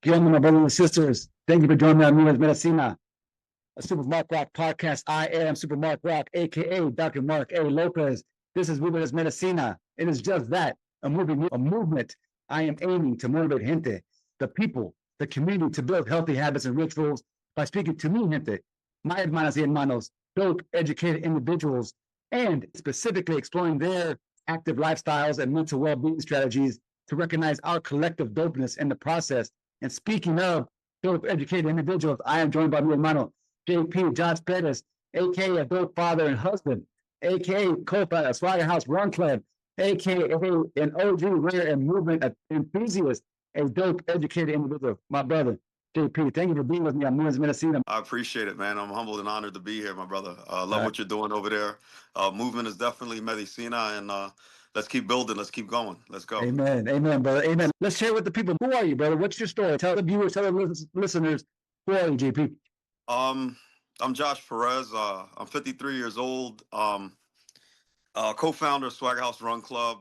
¿Qué onda, my brothers and sisters? Thank you for joining me on Movement Es Medicina, a SuperMarkRock podcast. I am SuperMarkRock, aka Dr. Mark A. López. This is Movement Es Medicina. It is just that, a movement. I am aiming to motivate gente, the people, the community, to build healthy habits and rituals by speaking to me, gente, my hermanas y hermanos, dope, educated individuals, and specifically exploring their active lifestyles and mental well-being strategies to recognize our collective dopeness in the process. And speaking of dope, educated individuals, I am joined by my hermano, JP, Josh Perez, aka a dope father and husband, aka co-founder of Swagga House Run Club, aka an OG rare and movement enthusiast, a dope, educated individual. My brother, JP, thank you for being with me on Movement Es Medicina. I appreciate it, man. I'm humbled and honored to be here, my brother. Love what you're doing over there. Movement is definitely Medicina, and let's keep building. Let's keep going. Let's go. Amen. Amen, brother. Amen. Let's share with the people. Who are you, brother? What's your story? Tell the viewers, tell the listeners, who are you, JP? I'm Josh Perez. I'm 53 years old. Co-founder of Swagga House Run Club.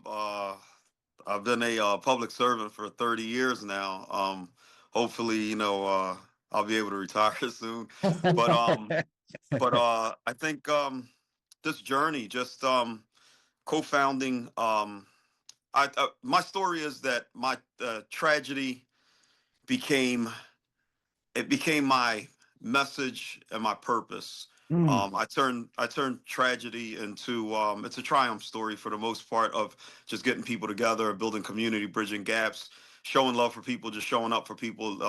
I've been a public servant for 30 years now. Hopefully, I'll be able to retire soon. But I think this journey, just co-founding. My story is that my tragedy became my message and my purpose. I turned tragedy into it's a triumph story for the most part of just getting people together, building community, bridging gaps, showing love for people, just showing up for people,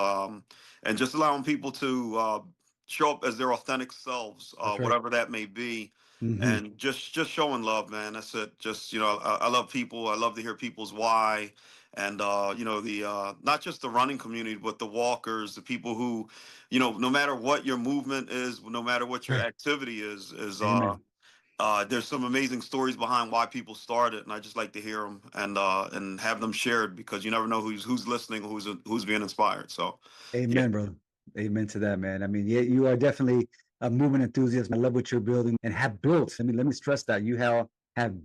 and just allowing people to show up as their authentic selves, Right. whatever that may be. And just showing love, man. That's it. Just, I love people. I love to hear people's why. And, not just the running community, but the walkers, the people who, no matter what your movement is, no matter what your activity is there's some amazing stories behind why people started. And I just like to hear them and have them shared, because you never know who's listening, or who's being inspired. So, Amen, yeah. brother. Amen to that, man. I mean, yeah, you are definitely a movement enthusiast. I love what you're building and have built. I mean, let me stress that you have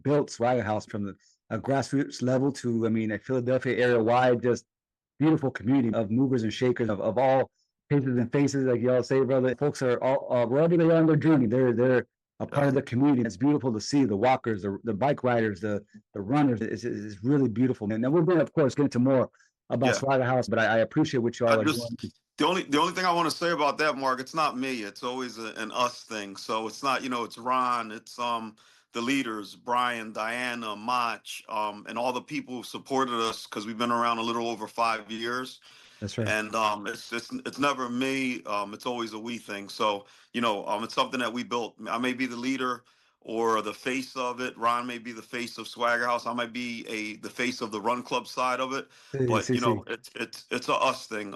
built Swagga House from a grassroots level to, I mean, a Philadelphia area wide, just beautiful community of movers and shakers of all faces and faces, like y'all say, brother. Folks are all wherever they are on their journey, they're a part of the community. It's beautiful to see the walkers, the bike riders, the runners. It's really beautiful. And then we're going to, of course, get into more about Swagga House, but I appreciate what you all are doing. The only thing I want to say about that, Mark, it's not me. It's always an us thing. So it's not, it's Ron. It's the leaders, Brian, Diana, Mach, and all the people who supported us, because we've been around a little over 5 years. That's right. And it's never me. It's always a we thing. So it's something that we built. I may be the leader or the face of it. Ron may be the face of Swagga House. I might be the face of the Run Club side of it. But it's a us thing.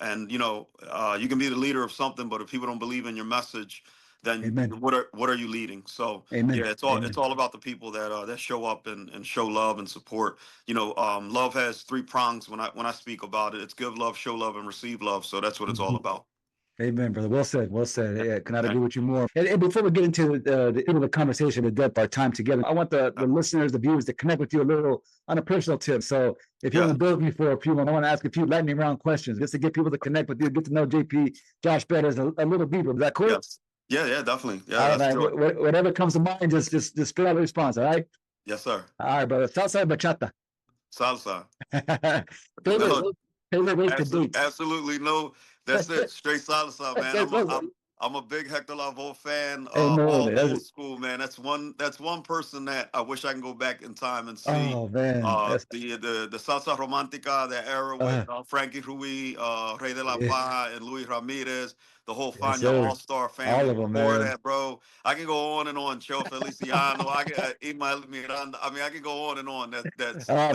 And you can be the leader of something, but if people don't believe in your message, then what are you leading? So it's all about the people that show up and show love and support. Love has 3 prongs when I speak about it. It's give love, show love, and receive love. So that's what it's all about. Amen, brother. Well said. Well said. Yeah, cannot agree with you more. And before we get into the conversation, the depth, our time together, I want the listeners, the viewers, to connect with you a little on a personal tip. So if you want to build me for a few moments, I want to ask a few lightning round questions just to get people to connect with you, get to know JP, Josh Perez, a little deeper. Is that cool? Yes. Yeah, definitely. Yeah, whatever comes to mind, just spit out a response. All right. Yes, sir. All right, brother. Salsa or bachata? Salsa. Favorite ways to date? Absolutely no. That's it. Straight salsa, man. I'm a big Hector Lavoe fan. Old school, man. That's one person that I wish I can go back in time and see. Oh man. The salsa romantica, the era with Frankie Ruiz, Rey de la Paz, and Luis Ramirez. The whole Fania All-Star family. All of them, before man. that, bro. I can go on and on. Cheo Feliciano. I can Ismael Miranda. I mean, I can go on and on. That's you're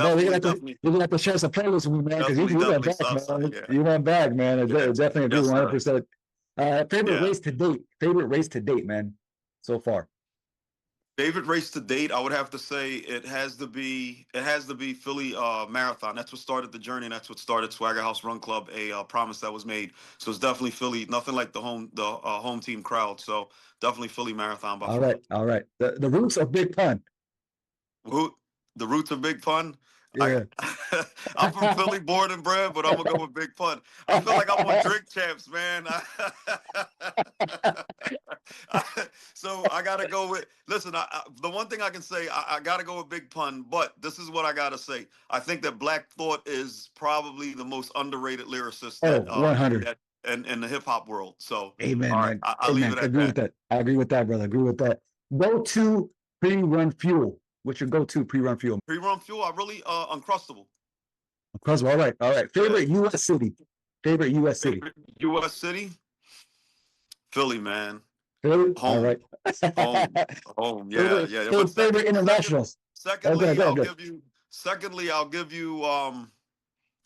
gonna have to share some playlist with me, man, because you went back, man. You went back, man. Definitely agree 100%. Favorite race to date? Favorite race to date, man, so far? Favorite race to date, I would have to say it has to be Philly Marathon. That's what started the journey. And that's what started Swagga House Run Club, a promise that was made. So it's definitely Philly. Nothing like the home team crowd. So definitely Philly Marathon. All right. The roots of Big Pun. The roots of Big Pun. Yeah. I'm from Philly, born and bred, but I'm gonna go with Big Pun. I feel like I'm on Drink Champs, man. So I gotta go with. Listen, the one thing I can say, I gotta go with Big Pun. But this is what I gotta say. I think that Black Thought is probably the most underrated lyricist Oh, that 100. that in the hip hop world. So, Amen, all right, man. I'll leave Amen. it at Agree with that. that. I agree with that, brother. Agree with that. Go to pre-run fuel. What's your go-to pre-run fuel? Pre-run fuel. I really Uncrustable. Because all right, all right. Yeah. Favorite U.S. city. Favorite U.S. city. Favorite U.S. city? Philly, man. Philly. All Home, right. home, home. Yeah, favorite, yeah. But favorite internationals. Okay, secondly, good, good.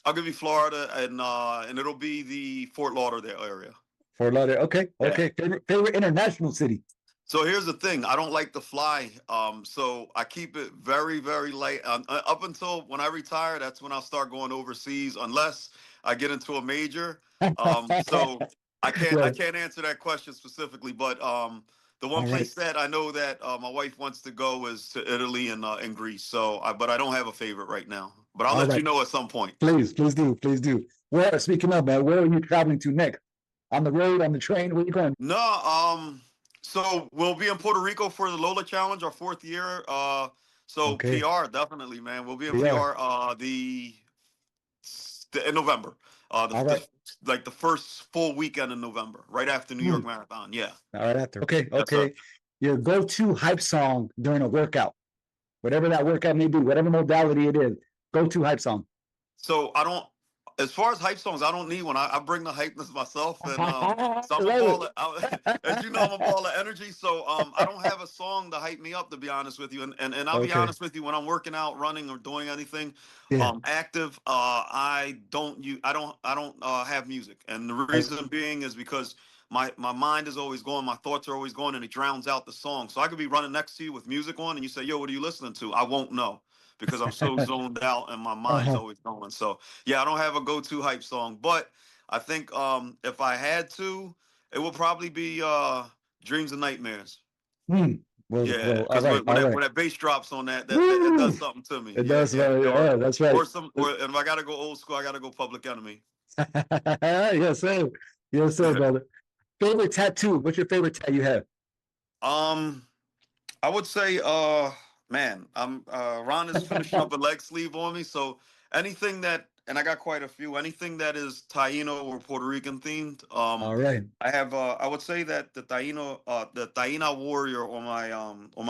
I'll give you Florida, and it'll be the Fort Lauderdale area. Fort Lauderdale. Okay, Yeah. okay. Favorite international city. So here's the thing. I don't like to fly. So I keep it very, very light. Up until when I retire, that's when I'll start going overseas, unless I get into a major. So I Yeah. can't answer that question specifically, but the one All right. place that I know that my wife wants to go is to Italy and Greece. So, but I don't have a favorite right now. But I'll All let right. you know at some point. Please, please do, please do. Where, speaking of, man, where are you traveling to next? On the road, on the train? Where are you going? No, so we'll be in Puerto Rico for the Lola Challenge, our 4th year. So Okay. PR definitely, man. We'll be in PR. PR in November. All right. Like the first full weekend in November, right after New York Marathon. Yeah. All right after. Okay, Yes, sir. okay. Your go-to hype song during a workout, whatever that workout may be, whatever modality it is, go-to hype song. So I don't, as far as hype songs, I don't need one. I bring the hypeness myself, and so I'm a Love ball of, as you know, I'm a ball of energy. So I don't have a song to hype me up, to be honest with you. And I'll be Okay. honest with you, when I'm working out, running, or doing anything Yeah. active, I don't have music, and the reason being is because my mind is always going, my thoughts are always going, and it drowns out the song. So I could be running next to you with music on, and you say, "Yo, what are you listening to?" I won't know because I'm so zoned out and my mind's Uh-huh. always going. So yeah, I don't have a go-to hype song, but I think if I had to, it would probably be Dreams and Nightmares. Hmm. Well, Yeah, well, all because right, all right. when that bass drops on that it Woo! does something to me. It Yeah, does. yeah. Yeah, that's right. Or and if I gotta go old school, I gotta go Public Enemy. Yes, sir. Yes, sir, brother. Favorite tattoo? What's your favorite tattoo you have? um, I would say, man, I'm Ron is finishing up a leg sleeve on me, so anything that, and I got quite a few, anything that is Taino or Puerto Rican themed. All right. I have, I would say that the Taina warrior on my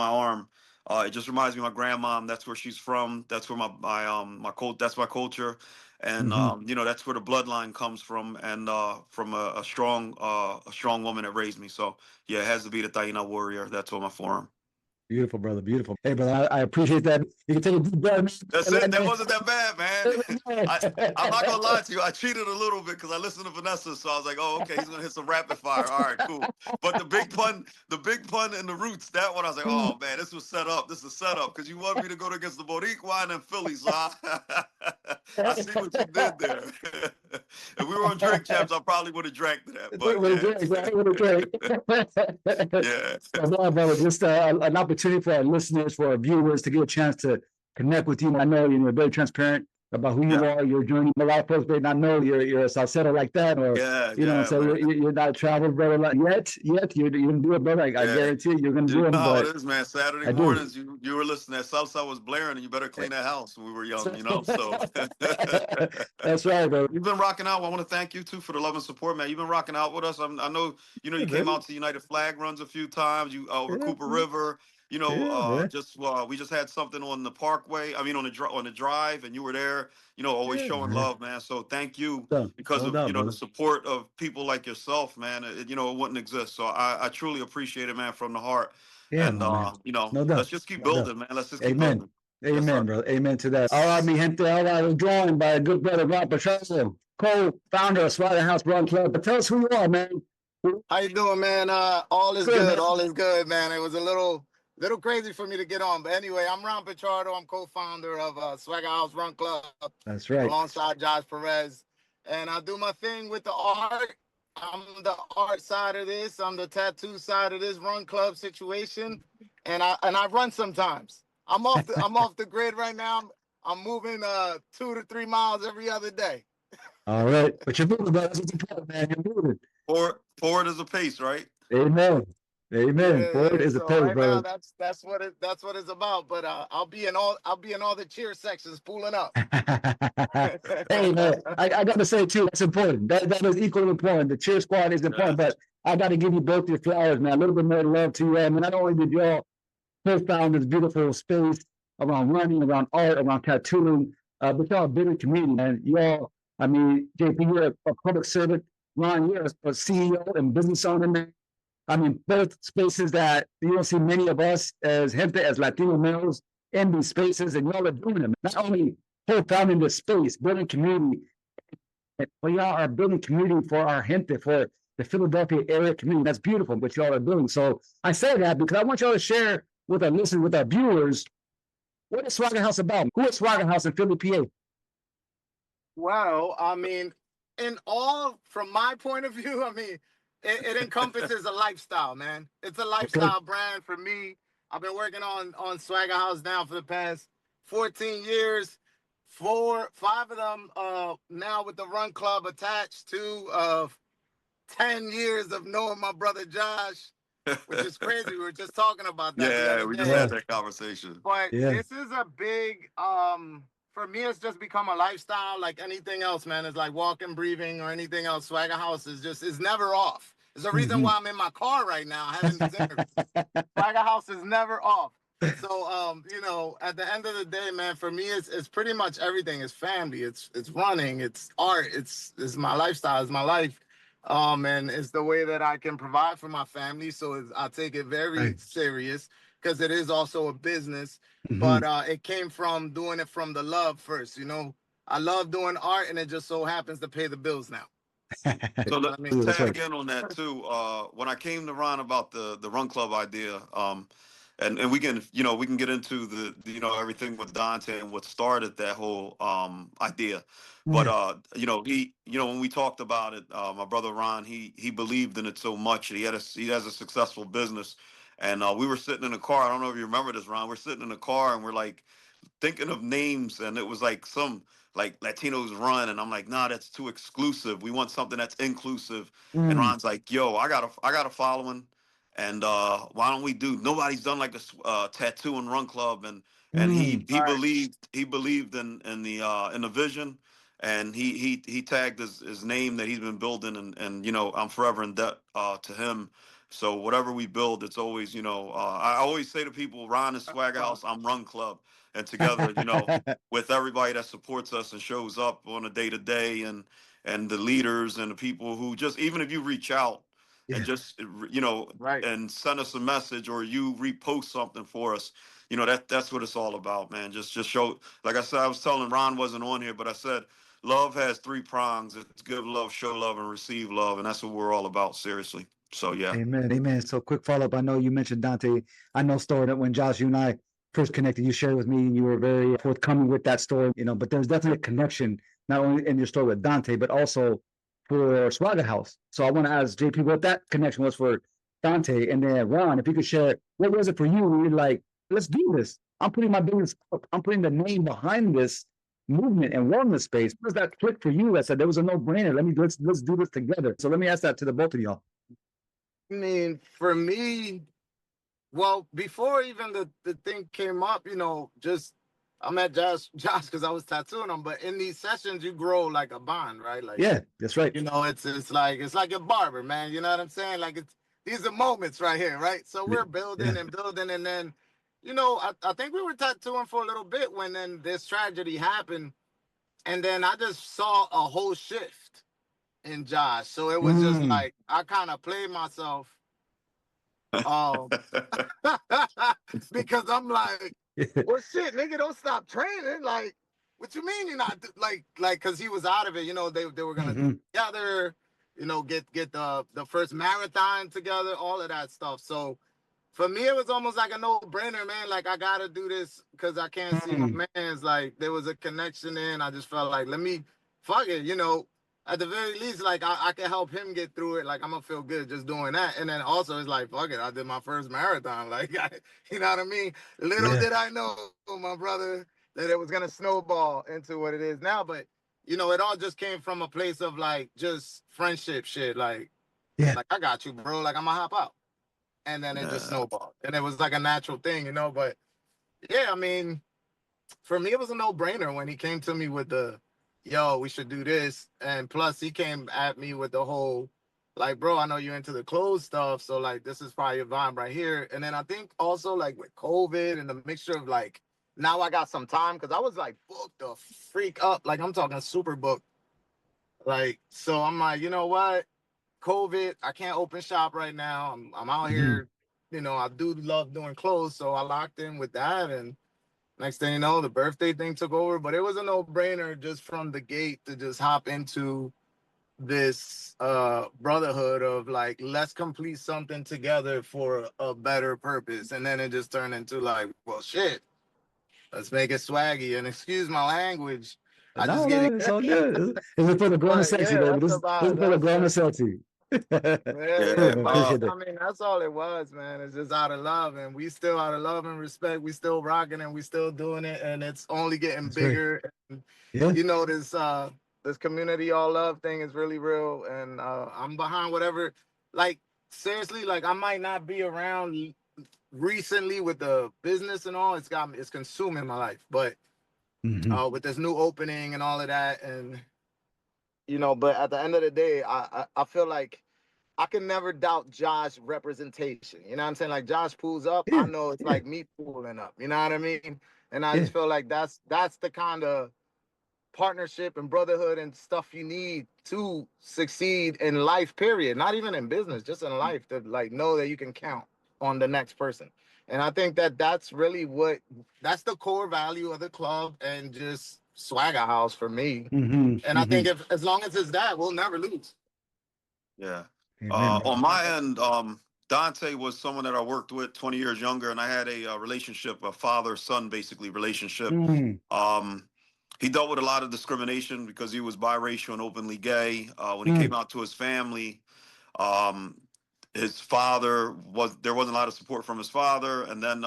arm, it just reminds me of my grandmom. That's where she's from. That's where that's my culture, and Mhm. that's where the bloodline comes from, and from a strong woman that raised me. So yeah, it has to be the Taina warrior. That's on my forearm. Beautiful, brother. Beautiful. Hey, brother, I appreciate that. You can take a deep breath. That's it. That wasn't that bad, man. I'm not gonna lie to you. I cheated a little bit because I listened to Vanessa, so I was like, "Oh, okay, he's gonna hit some rapid fire. All right, cool." But the big pun, and the roots, that one, I was like, "Oh man, this was set up. This is set up because you wanted me to go against the Boricua and then Philly." So I see what you did there. If we were on drink champs, I probably would have drank to that. But With a drink, right? With a drink. yeah, No, brother, just an opportunity for our listeners, for our viewers to get a chance to connect with you. I know you're very transparent about who you yeah, are, your journey. A lot of folks may not know you're a salsero like that, or yeah, so man. you're not a travel brother like yet. You're gonna do it, brother. I Yeah. guarantee you're gonna You do know them. how But it is, man. Saturday I do. mornings, you were listening. That Southside was blaring, and you better clean that house when we were young. So That's right, bro. you've been rocking out. I want to thank you too for the love and support, man. You've been rocking out with us. I know, you came out to United Flag runs a few times. You over Yeah, Cooper River. yeah, man. Just we just had something on the Parkway. I mean, on the drive, and you were there. Always Yeah, showing man. love, man. So thank you No, because no of doubt, the brother. support of people like yourself, man. It wouldn't exist. So I truly appreciate it, man, from the heart. Yeah, And my man. No let's doubt. just keep No doubt. building, man. Let's just keep Amen. building. Yes, sir. Amen, brother. Amen to that. All right, mi gente. All right, we're joined by a good brother, Rob Pichardo, co-founder of Swagga House Run Club. But tell us who you are, man. How you doing, man? All is Good, good. man. All is good, man. It was a little crazy for me to get on, but anyway, I'm Ron Pichardo. I'm co-founder of Swagga House Run Club That's right. alongside Josh Perez, and I do my thing with the art. I'm the art side of this. I'm the tattoo side of this run club situation, and I run sometimes. I'm off the grid right now. I'm moving 2 to 3 miles every other day. All right. But you're moving, brother. That's what's important, man. You're moving. Forward is a pace, right? Amen. Amen. Forward is a So pace, right now, brother. that's what it's about. But I'll be in all the cheer sections pulling up. Hey, man, I got to say, too, that's important. That is equally important. The cheer squad is important, but I got to give you both your flowers, man. A little bit more love to you. I mean, not only did y'all co-found this beautiful space around running, around art, around tattooing, but y'all a bigger community, man. Y'all, I mean, JP, you're a public servant. Ron, you're a CEO and business owner, man. I mean, both spaces that you don't see many of us as gente, as Latino males in these spaces, and y'all are doing it. Not only co-founding this space, building community, but y'all are building community for our gente, for the Philadelphia area community. That's beautiful, what y'all are doing. So I say that because I want y'all to share with our listeners, with our viewers, what is Swagga House about? Who is Swagga House in Philly, PA? Well, I mean, from my point of view, I mean, it encompasses a lifestyle, man. It's a lifestyle brand for me. I've been working on Swagga House now for the past 14 years. 5 of them now with the Run Club attached to 10 years of knowing my brother Josh, which is crazy. We were just talking about that the other We day. just had that conversation. But this is a big for me, it's just become a lifestyle like anything else, man. It's like walking, breathing, or anything else. Swagga House is never off. It's the reason why I'm in my car right now having this interview. Swagga House is never off. So you know, at the end of the day, man, for me it's pretty much everything. It's family, it's running, it's art, it's my lifestyle, it's my life. And it's the way that I can provide for my family. So I take it very serious because it is also a business. But it came from doing it from the love first. You know, I love doing art, and it just so happens to pay the bills now. So let's tag in on that too. When I came to Ron about the Run Club idea, and we can get into the everything with Dante and what started that whole idea. But when we talked about it, my brother Ron, he believed in it so much. He has a successful business, and we were sitting in a car. I don't know if you remember this, Ron. We're sitting in a car and we're like thinking of names, and it was like some like Latinos Run, and I'm like, nah, that's too exclusive. We want something that's inclusive. And Ron's like, yo, I got a following, and why don't we do? Nobody's done like a tattoo and run club, and he believed in the vision, and he tagged his name that he's been building, and I'm forever in debt to him. So whatever we build, it's always I always say to people, Ron is Swagga House, I'm Run Club, and together with everybody that supports us and shows up on a day to day, and the leaders and the people who just, even if you reach out and just and send us a message, or you repost something for us, that's what it's all about, man. Just show, like I said, I was telling Ron, wasn't on here, but I said love has 3 prongs. It's give love, show love, and receive love, and that's what we're all about, seriously. So yeah. Amen. So quick follow-up. I know you mentioned Dante. I know story that when Josh, you and I first connected, you shared with me, and you were very forthcoming with that story, but there's definitely a connection, not only in your story with Dante, but also for Swagga House. So I want to ask JP what that connection was for Dante, and then Ron, if you could share, what was it for you when you're like, let's do this. I'm putting my business up. I'm putting the name behind this movement and wellness space. What was that click for you that said there was a no-brainer? Let's do this together. So let me ask that to the both of y'all. I mean, for me, well, before even the thing came up, just I met Josh because I was tattooing him. But in these sessions, you grow like a bond, right? Like, yeah, that's right. It's like a barber, man. You know what I'm saying? Like, these are moments right here, right? So we're building and building, and then, I think we were tattooing for a little bit when then this tragedy happened, and then I just saw a whole shift in Josh. So it was just like I kind of played myself. Because I'm like, well, shit, nigga, don't stop training. Like, what you mean you're not like, because he was out of it. They were gonna do together. Get the first marathon together, all of that stuff. So for me, it was almost like a no-brainer, man. Like, I gotta do this because I can't see my man's. Like, there was a connection there, and I just felt like, let me fuck it, at the very least, like, I can help him get through it. Like, I'm gonna feel good just doing that. And then also it's like, fuck it, I did my first marathon. Like, you know what I mean? Little did I know, my brother, that it was gonna snowball into what it is now. But you know, it all just came from a place of like just friendship shit. Like I got you, bro. Like I'm gonna hop out, and then it just snowballed, and it was like a natural thing, you know. But yeah, I mean, for me, it was a no-brainer when he came to me with the, yo, we should do this. And plus, he came at me with the whole, like, bro, I know you're into the clothes stuff. So, like, this is probably your vibe right here. And then I think also, like, with COVID and the mixture of, like, now I got some time because I was, like, booked the freak up. Like, I'm talking super booked. Like, so I'm like, you know what? COVID, I can't open shop right now. I'm out here. You know, I do love doing clothes. So I locked in with that. And next thing you know, the birthday thing took over, but it was a no-brainer just from the gate to just hop into this brotherhood of like, let's complete something together for a better purpose. And then it just turned into like, well, shit, let's make it swaggy. And excuse my language, I just get it. It's all good. It's for the grown and sexy, Yeah, baby. that's This is for the grown and sexy. Yeah. but I mean, that's all it was, man. It's just out of love, and we still out of love and respect. We still rocking, and we still doing it, and it's only getting That's bigger. And, Yeah. you know, this community all love thing is really real, and I'm behind whatever. Like seriously, like I might not be around recently with the business and all. It's consuming my life, but with this new opening and all of that, and you know, but at the end of the day, I feel like I can never doubt Josh's representation. You know what I'm saying? Like Josh pulls up, I know it's like me pulling up. You know what I mean? And I just feel like that's the kind of partnership and brotherhood and stuff you need to succeed in life, period. Not even in business, just in life, to like know that you can count on the next person. And I think that that's really that's the core value of the club and just Swagga House for me. And I think if as long as it's that, we'll never lose. Yeah. Amen, On my end, Dante was someone that I worked with 20 years younger, and I had a relationship, a father-son basically relationship. He dealt with a lot of discrimination because he was biracial and openly gay. When he came out to his family, his father there wasn't a lot of support from his father, and then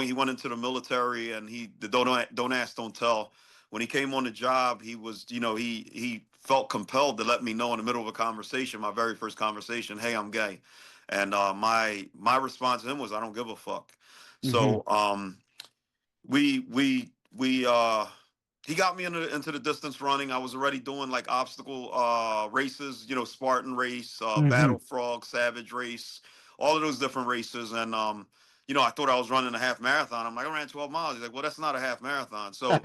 he went into the military, and he don't ask, don't tell. When he came on the job, he was, you know, he felt compelled to let me know in the middle of a conversation, my very first conversation, hey, I'm gay. And my response to him was, I don't give a fuck. So he got me into the distance running. I was already doing like obstacle races, you know, Spartan race, Battle Frog, Savage race, all of those different races. And you know, I thought I was running a half marathon. I'm like, I ran 12 miles. He's like, well, that's not a half marathon. So,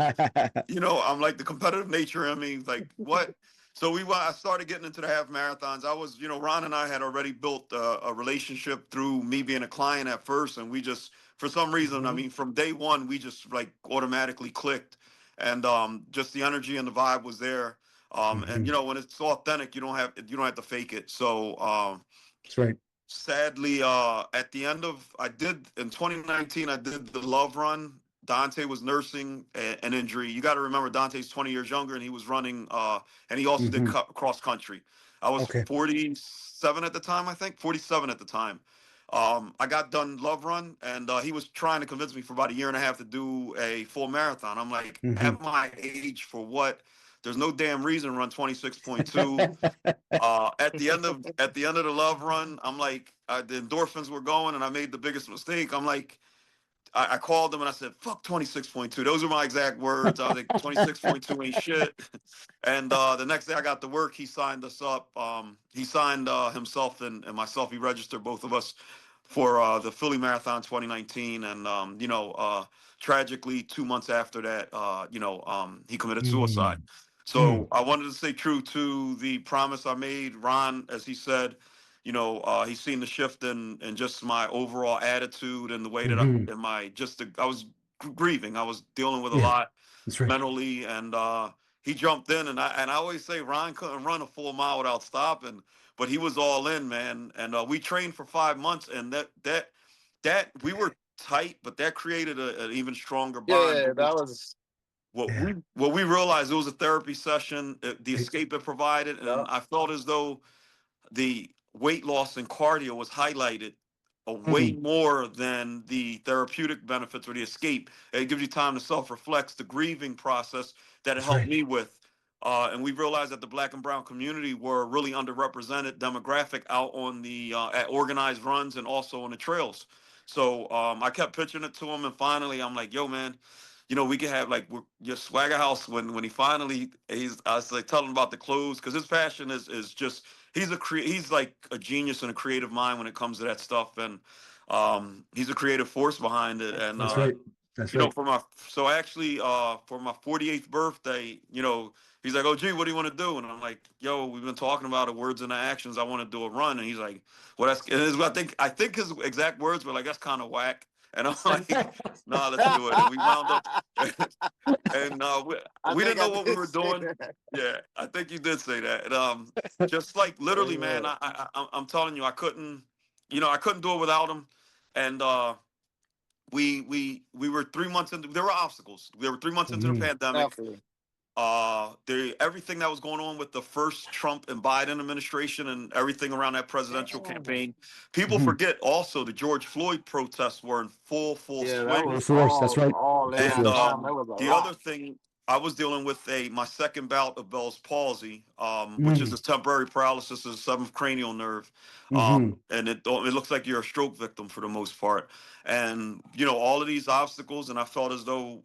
you know, I'm like the competitive nature in me, like, what? So I started getting into the half marathons. I was, you know, Ron and I had already built a relationship through me being a client at first. And we just, for some reason, I mean, from day one, we just like automatically clicked. And just the energy and the vibe was there. And, you know, when it's authentic, you don't have to fake it. So that's right. Sadly, at the end of, in 2019, I did the Love Run. Dante was nursing an injury. You got to remember, Dante's 20 years younger, and he was running, and he also did cross country. I was 47 at the time, I think, 47 at the time. I got done Love Run, and he was trying to convince me for about a year and a half to do a full marathon. I'm like, at my age, for what? There's no damn reason to run 26.2. At the end of the Love Run, I'm like, the endorphins were going, and I made the biggest mistake. I'm like, I called him and I said, fuck 26.2. Those are my exact words. I was like, 26.2 ain't shit. And the next day I got to work, he signed us up. He signed himself and myself. He registered both of us for the Philly Marathon 2019. And, you know, tragically, 2 months after that, you know, he committed suicide. So I wanted to stay true to the promise I made. Ron, as he said, you know, he's seen the shift in just my overall attitude and the way that I was grieving. I was dealing with a lot mentally, and he jumped in, and I always say Ron couldn't run a full mile without stopping, but he was all in, man. And we trained for 5 months, and that we were tight, but that created an even stronger bond. Yeah, that was what we realized. It was a therapy session, the escape it provided, and I felt as though the weight loss and cardio was highlighted way more than the therapeutic benefits or the escape. It gives you time to self-reflect, the grieving process that it helped me with. And we realized that the Black and brown community were a really underrepresented demographic out on the at organized runs and also on the trails. So I kept pitching it to him, and finally I'm like, yo, man, we could have like your Swagga House when he finally I was like telling him about the clothes, because his passion is just he's like a genius and a creative mind when it comes to that stuff, and he's a creative force behind it. And That's right. That's right. for my for my 48th birthday, he's like, oh gee, what do you want to do? And I'm like, yo, we've been talking about the words and the actions. I want to do a run. And he's like, well, I think his exact words were like, that's kind of whack. And I'm like, nah, let's do it. And we wound up, and we didn't know what we were doing. Yeah, I think you did say that. And just like literally, man, I'm telling you, I couldn't do it without him. And we were 3 months into. There were obstacles. There were 3 months into the pandemic. Definitely. Everything that was going on with the first Trump and Biden administration and everything around that presidential campaign. People forget also the George Floyd protests were in full swing. That's right. And the other thing, I was dealing with my second bout of Bell's palsy, which is a temporary paralysis of the seventh cranial nerve. And it looks like you're a stroke victim for the most part. And, all of these obstacles, and I felt as though,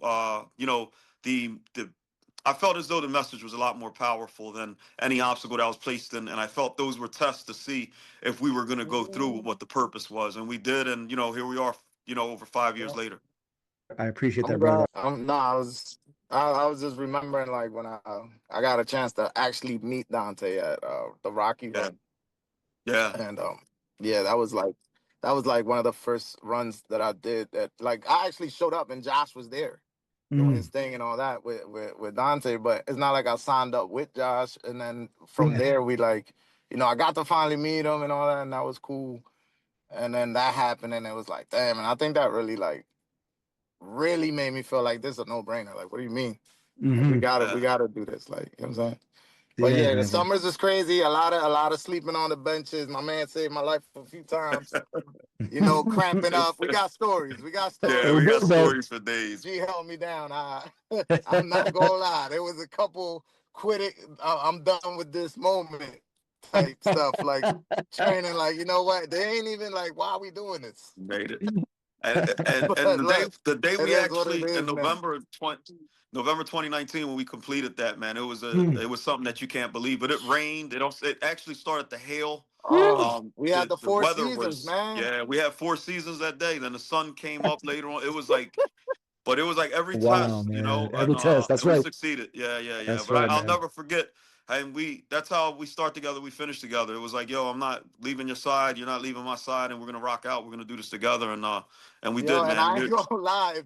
I felt as though the message was a lot more powerful than any obstacle that was placed in. And I felt those were tests to see if we were going to go through with what the purpose was. And we did. And, here we are, over 5 years later. I appreciate that, brother. I was just remembering like when I got a chance to actually meet Dante at the Rocky run. Yeah. And that was like one of the first runs that I did that, like, I actually showed up and Josh was there doing his thing and all that with Dante, but it's not like I signed up with Josh. And then from there we I got to finally meet him and all that, and that was cool. And then that happened, and it was like, damn. And I think that really made me feel like this is a no-brainer. Like, what do you mean? We gotta do this. Like, you know what I'm saying? But the summers is crazy. A lot of sleeping on the benches. My man saved my life a few times. Cramping up. We got stories. Yeah, we got stories for days. G held me down. I'm not gonna lie. There was a couple quit it. I'm done with this moment type stuff. Like training. Like, you know what? They ain't even like, why are we doing this? Made it. And the day we actually in November 2019 when we completed that, man, it was something that you can't believe. But it rained. It actually started to hail. We had the 4 seasons, man. Yeah, we had 4 seasons that day. Then the sun came up later on. It was like, but it was like every test, man. Every test. That's right. We succeeded. Yeah. That's but right, I'll never forget. And that's how we start together. We finish together. It was like, yo, I'm not leaving your side. You're not leaving my side, and we're gonna rock out. We're gonna do this together, and we did, man. And I ain't gonna lie,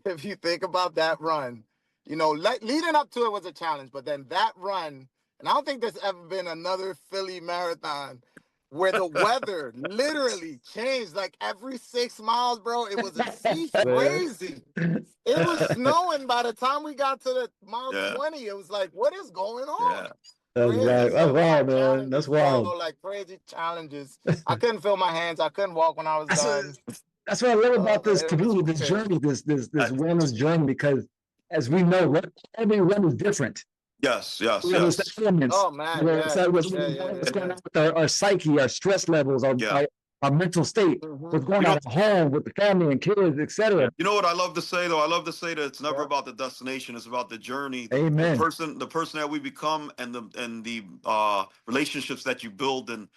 if you think about that run, leading up to it was a challenge, but then that run, and I don't think there's ever been another Philly marathon where the weather literally changed like every 6 miles, bro. It was crazy. It was snowing by the time we got to the mile 20. It was like, what is going on? Yeah. That's right. That's wild, man. That's wild. Like crazy challenges. I couldn't feel my hands. I couldn't walk when I was done. That's what I love about this community, this journey, this wellness journey, because as we know, every run is different. Yes. Oh man, what's going on with our psyche, our stress levels, our mental state, what's going on at home with the family and kids, etc. You know what I love to say though? I love to say that it's never about the destination; it's about the journey. Amen. The person that we become, and the relationships that you build and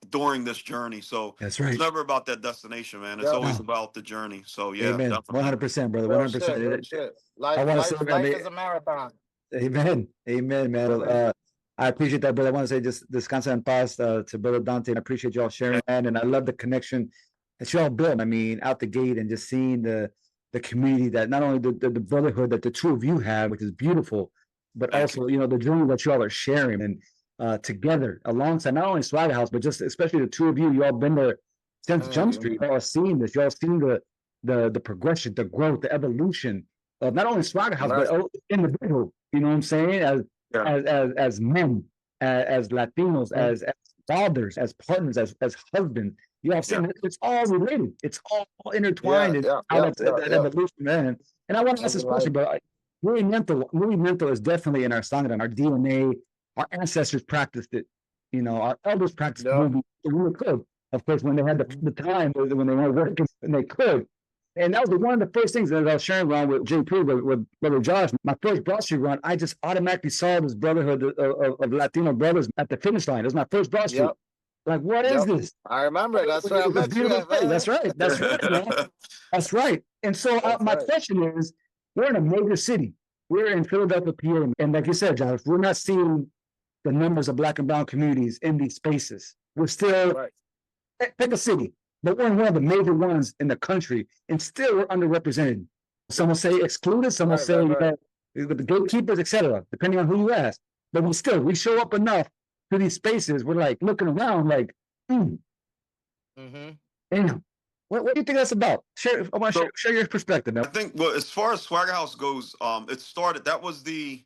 during this journey. So that's right. It's never about that destination, man. It's always about the journey. So yeah, amen. 100%, brother. 100%. Life is a marathon. Amen, man. I appreciate that, brother. I want to say just descansa en paz to brother Dante. I appreciate y'all sharing that, and I love the connection that y'all built. I mean, out the gate, and just seeing the community that not only the brotherhood that the two of you have, which is beautiful, but also the journey that y'all are sharing and together alongside not only Swagga House, but just especially the two of you. Y'all been there since Jump Street. Y'all seen this. Y'all seen the progression, the growth, the evolution of not only Swagga House, but individual. You know what I'm saying? As men, as Latinos, as fathers, as partners, as husbands, You have seen it's all related. It's all intertwined. Yeah, And yeah, how yeah, that's that evolution, man. And I want to ask this question, bro. Movimiento is definitely in our sangre, in our DNA. Our ancestors practiced it. You know, our elders practiced movement. We were good, of course, when they had the time, when they weren't working, and they could. And that was one of the first things that I was sharing around with JP, with Brother Josh. My first Broad Street run, I just automatically saw this brotherhood of Latino brothers at the finish line. It was my first Broad Street. Like, what is this? I remember. That's where I met you at, man. That's right. That's right, man. That's right. And so my question is, we're in a major city. We're in Philadelphia, PA. And like you said, Josh, we're not seeing the numbers of Black and brown communities in these spaces. We're still, pick a city, but we're in one of the major ones in the country, and still we're underrepresented. Some will say excluded, some will say the gatekeepers, etc., depending on who you ask. But we show up enough to these spaces. We're like looking around like, damn. What do you think that's about? I want to share your perspective, man. I think, well, as far as Swagga House goes, it started, that was the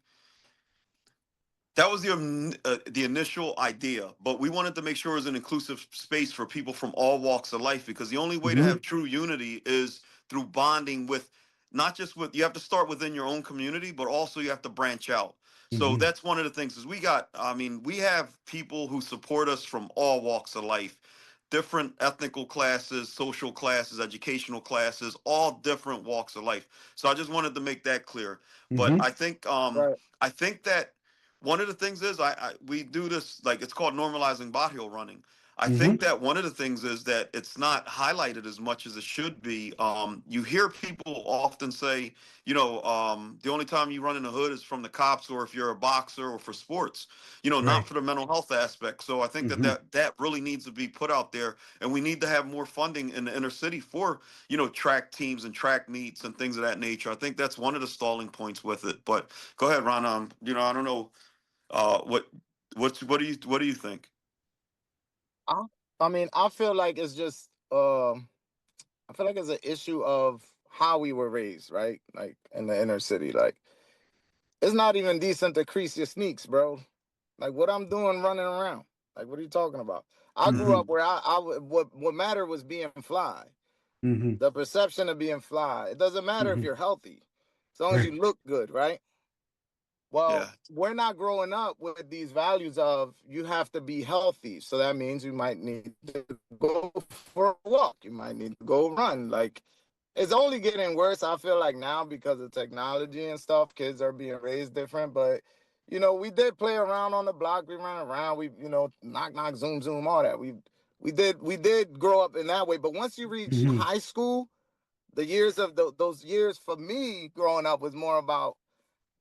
initial idea, but we wanted to make sure it was an inclusive space for people from all walks of life, because the only way to have true unity is through bonding with, not just with, you have to start within your own community, but also you have to branch out. So that's one of the things is we have people who support us from all walks of life, different ethnical classes, social classes, educational classes, all different walks of life. So I just wanted to make that clear. But I think that one of the things is we do this, like, it's called normalizing body running. I think that one of the things is that it's not highlighted as much as it should be. You hear people often say, the only time you run in the hood is from the cops, or if you're a boxer, or for sports, not for the mental health aspect. So I think that really needs to be put out there, and we need to have more funding in the inner city for, track teams and track meets and things of that nature. I think that's one of the stalling points with it. But go ahead, Ron. I don't know. What do you think? I mean, I feel like it's just I feel like it's an issue of how we were raised, right? Like in the inner city. Like, it's not even decent to crease your sneaks, bro. Like, what I'm doing running around. Like, what are you talking about? I grew up where what mattered was being fly. The perception of being fly. It doesn't matter if you're healthy, as long as you look good, right? Well, we're not growing up with these values of you have to be healthy. So that means you might need to go for a walk. You might need to go run. Like, it's only getting worse, I feel like, now because of technology and stuff. Kids are being raised different. But, we did play around on the block. We ran around. We, knock, knock, zoom, zoom, all that. We did grow up in that way. But once you reach high school, the years of those years for me growing up was more about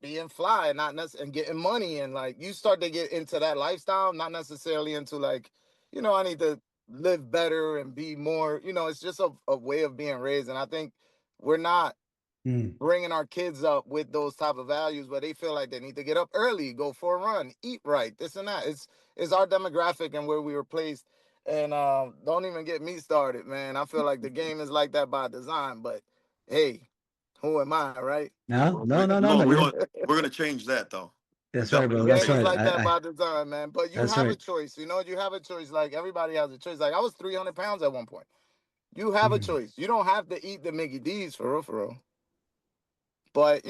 being fly, not necessarily, and getting money, and like you start to get into that lifestyle, not necessarily into like, I need to live better and be more. It's just a way of being raised, and I think we're not bringing our kids up with those type of values where they feel like they need to get up early, go for a run, eat right, this and that. It's our demographic and where we were placed, and don't even get me started, man. I feel like the game is like that by design, but hey. Who am I, right? No. We're gonna change that though. That's right, bro. That's right. Like that by design, man. But you have a choice. You have a choice. Like everybody has a choice. Like I was 300 pounds at one point. You have a choice. You don't have to eat the Mickey D's for real. But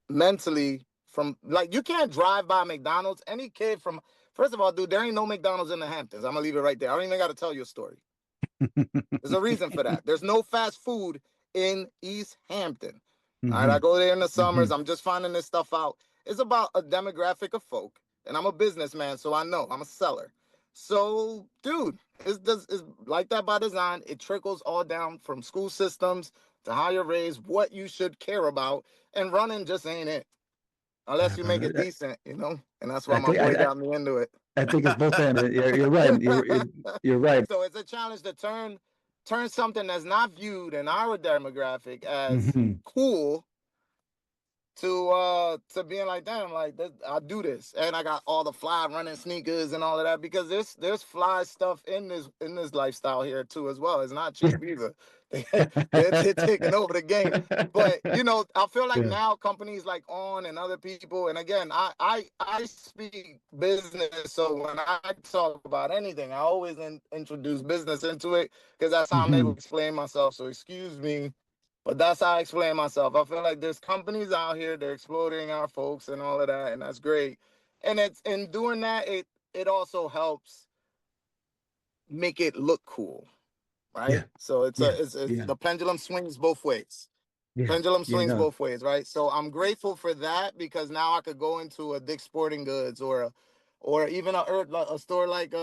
mentally, from like you can't drive by McDonald's. Any kid from first of all, dude, there ain't no McDonald's in the Hamptons. I'm gonna leave it right there. I don't even got to tell you a story. There's a reason for that. There's no fast food in East Hampton. All right, I go there in the summers. I'm just finding this stuff out. It's about a demographic of folk, and I'm a businessman, so I know I'm a seller. So, dude, it's like that by design. It trickles all down from school systems to how you're raised, what you should care about, and running just ain't it. Unless you make it decent, and that's why my boy got me into it. I think it's both ends. You're right. You're right. So it's a challenge to turn something that's not viewed in our demographic as cool to being like, damn, like I do this, and I got all the fly running sneakers and all of that, because there's fly stuff in this lifestyle here too as well. It's not cheap either. They're taking over the game. But you know, I feel like now companies like On and other people, and again, I speak business, so when I talk about anything, I always introduce business into it, because that's how I'm able to explain myself. So excuse me, but that's how I explain myself. I feel like there's companies out here, they're exploiting our folks and all of that, and that's great. And it's in doing that, it also helps make it look cool, right? Yeah. So it's Yeah. it's Yeah. the pendulum swings both ways. Yeah. Pendulum Yeah, swings no. both ways, right? So I'm grateful for that, because now I could go into a Dick's Sporting Goods or even a store like